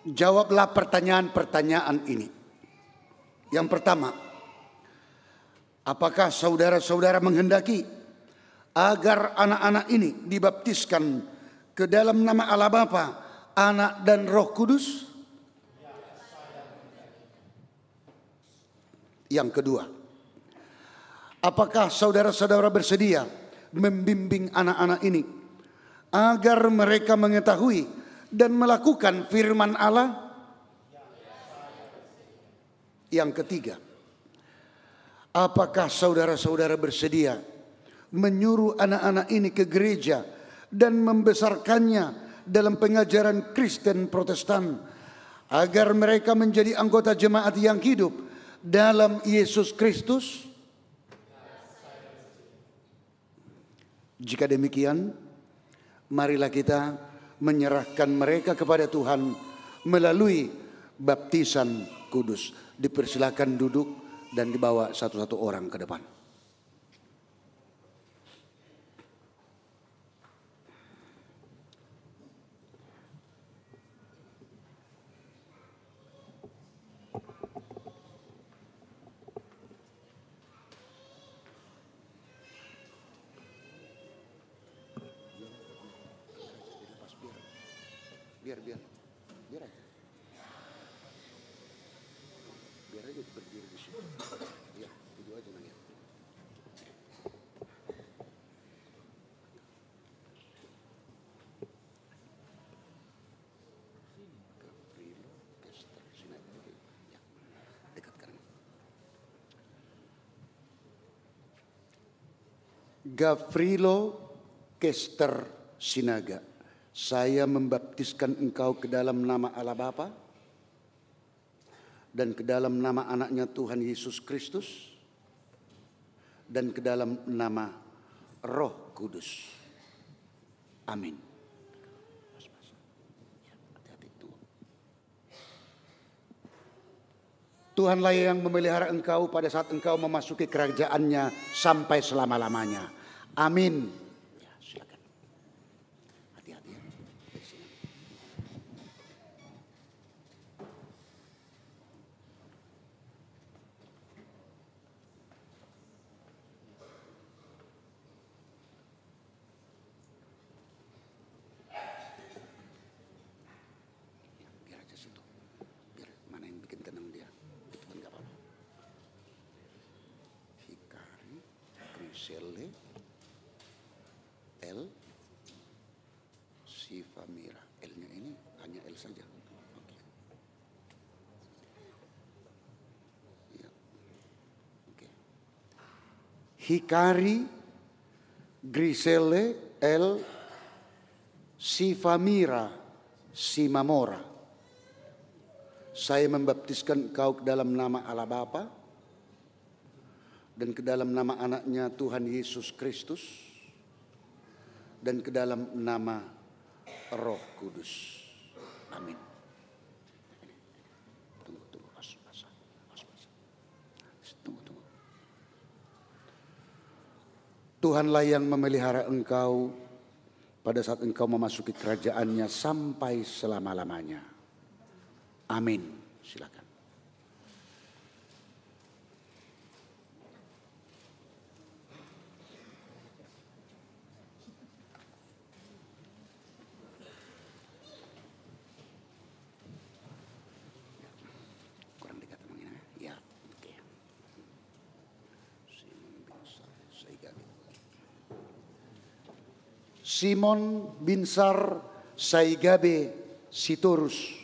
Speaker 4: Jawablah pertanyaan-pertanyaan ini. Yang pertama, apakah saudara-saudara menghendaki agar anak-anak ini dibaptiskan ke dalam nama Allah Bapa, Anak dan Roh Kudus? Yang kedua, apakah saudara-saudara bersedia membimbing anak-anak ini agar mereka mengetahui dan melakukan firman Allah? Yang ketiga, apakah saudara-saudara bersedia menyuruh anak-anak ini ke gereja dan membesarkannya dalam pengajaran Kristen Protestan agar mereka menjadi anggota jemaat yang hidup dalam Yesus Kristus? Jika demikian, marilah kita menyerahkan mereka kepada Tuhan melalui baptisan kudus. Dipersilakan duduk dan dibawa satu-satu orang ke depan. Biar aja berdiri di sini. Ya, itu aja nanya. Gavrilo Kester Sinaga, saya membaptiskan engkau ke dalam nama Allah Bapa dan ke dalam nama anaknya Tuhan Yesus Kristus dan ke dalam nama Roh Kudus. Amin. Tuhanlah yang memelihara engkau pada saat engkau memasuki kerajaannya sampai selama-lamanya. Amin. Ya, silakan. Hati-hati ya. Biar aja situ. Biar mana yang bikin tenang dia. Itu kan gak apa-apa. Hikari, Grisele, L, Sifamira. L-nya ini hanya L saja. Oke. Ya. Oke. Hikari, Grisele, L, Sifamira, Simamora. Saya membaptiskan engkau ke dalam nama Allah Bapa dan ke dalam nama anaknya Tuhan Yesus Kristus dan ke dalam nama Roh Kudus. Amin. Tunggu. Tunggu. Tuhanlah yang memelihara engkau pada saat engkau memasuki kerajaannya sampai selama-lamanya. Amin. Silakan. Kurang dekat teman ya. Oke. Simon Binsar Saigabe Sitorus.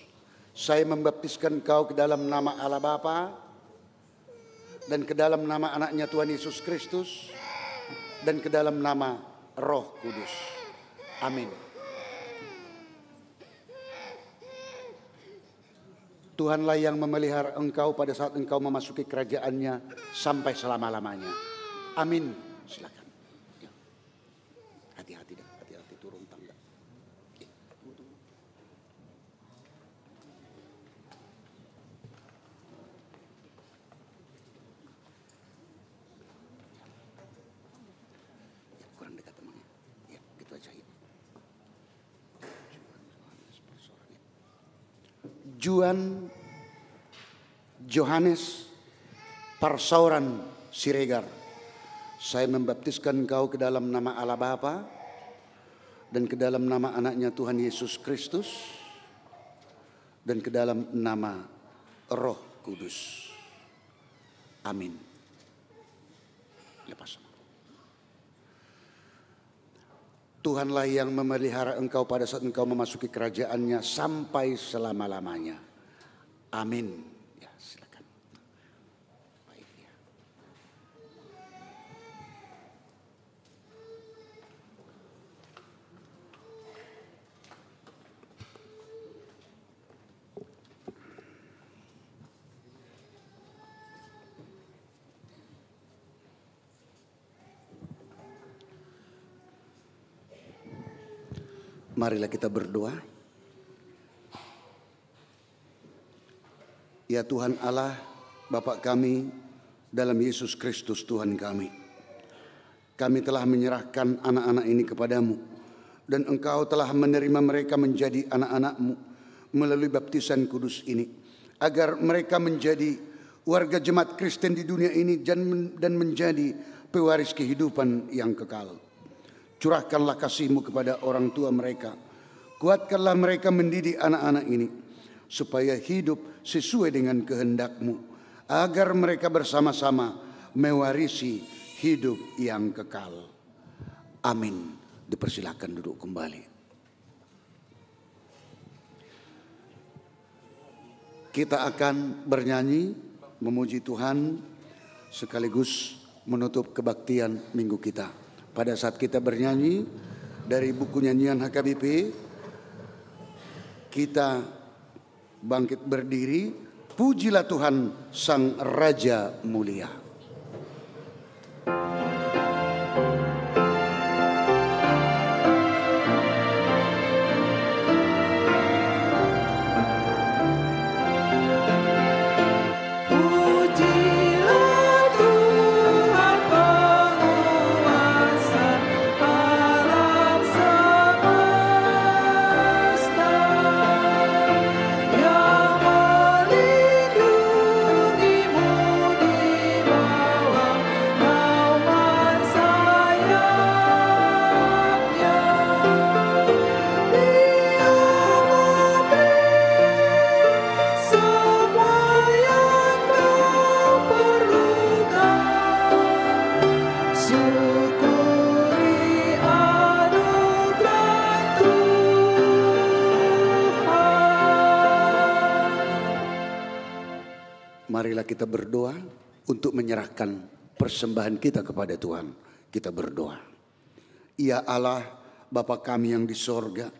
Speaker 4: Saya membaptiskan kau ke dalam nama Allah Bapa dan ke dalam nama anaknya Tuhan Yesus Kristus dan ke dalam nama Roh Kudus. Amin. Tuhanlah yang memelihara engkau pada saat engkau memasuki kerajaannya sampai selama-lamanya. Amin. Silakan. Ya. Hati-hati dah, hati-hati turun tangga. Ya. Kurang dekat temannya. Ya, gitu aja ya. Juan Johannes Parsauran Siregar. Saya membaptiskan engkau ke dalam nama Allah Bapa dan ke dalam nama anaknya Tuhan Yesus Kristus dan ke dalam nama Roh Kudus. Amin. Lepas. Tuhanlah yang memelihara engkau pada saat engkau memasuki kerajaannya sampai selama-lamanya. Amin. Ya, silakan. Baik ya. Marilah kita berdoa. Ya Tuhan Allah, Bapa kami dalam Yesus Kristus Tuhan kami. Kami telah menyerahkan anak-anak ini kepadamu. Dan Engkau telah menerima mereka menjadi anak-anak-Mu melalui baptisan kudus ini. Agar mereka menjadi warga jemaat Kristen di dunia ini dan menjadi pewaris kehidupan yang kekal. Curahkanlah kasih-Mu kepada orang tua mereka. Kuatkanlah mereka mendidik anak-anak ini supaya hidup sesuai dengan kehendak-Mu, agar mereka bersama-sama mewarisi hidup yang kekal. Amin. Dipersilakan duduk kembali. Kita akan bernyanyi memuji Tuhan sekaligus menutup kebaktian minggu kita. Pada saat kita bernyanyi dari buku nyanyian HKBP, kita bangkit berdiri, pujilah Tuhan Sang Raja Mulia. Marilah kita berdoa untuk menyerahkan persembahan kita kepada Tuhan. Kita berdoa. Ya Allah, Bapa kami yang di sorga,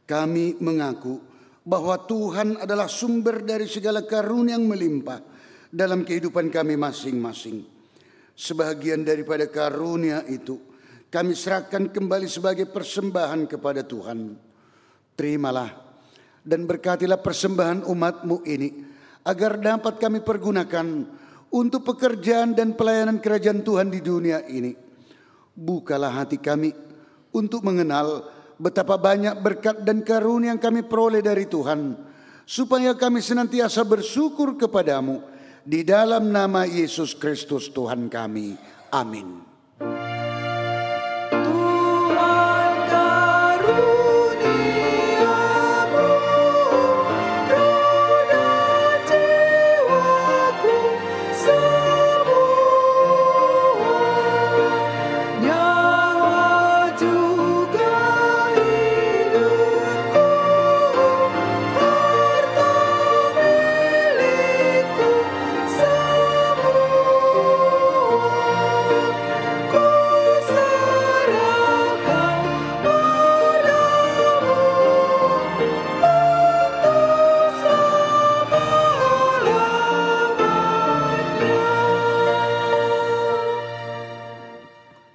Speaker 4: kami mengaku bahwa Tuhan adalah sumber dari segala karunia yang melimpah dalam kehidupan kami masing-masing. Sebagian daripada karunia itu kami serahkan kembali sebagai persembahan kepada Tuhan. Terimalah dan berkatilah persembahan umat-Mu ini, agar dapat kami pergunakan untuk pekerjaan dan pelayanan kerajaan Tuhan di dunia ini. Bukalah hati kami untuk mengenal betapa banyak berkat dan karunia yang kami peroleh dari Tuhan, supaya kami senantiasa bersyukur kepadamu. Di dalam nama Yesus Kristus Tuhan kami. Amin.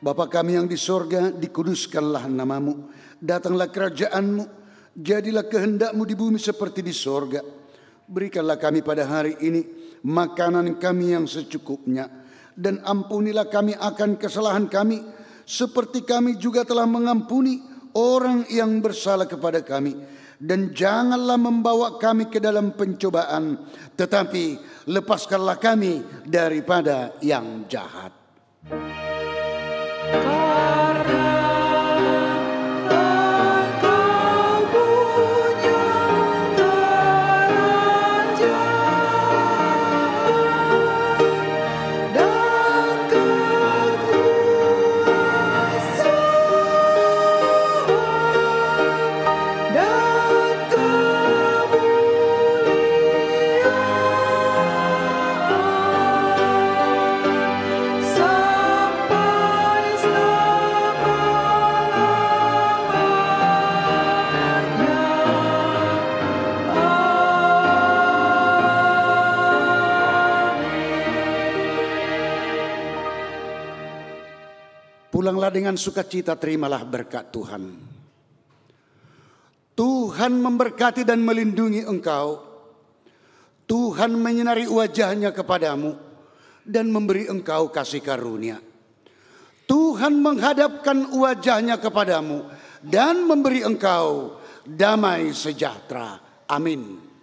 Speaker 4: Bapa kami yang di sorga, dikuduskanlah namamu. Datanglah kerajaanmu, jadilah kehendakmu di bumi seperti di sorga. Berikanlah kami pada hari ini makanan kami yang secukupnya. Dan ampunilah kami akan kesalahan kami, seperti kami juga telah mengampuni orang yang bersalah kepada kami. Dan janganlah membawa kami ke dalam pencobaan, tetapi lepaskanlah kami daripada yang jahat. Pulanglah dengan sukacita, terimalah berkat Tuhan. Tuhan memberkati dan melindungi engkau. Tuhan menyinari wajahnya kepadamu dan memberi engkau kasih karunia. Tuhan menghadapkan wajahnya kepadamu dan memberi engkau damai sejahtera. Amin.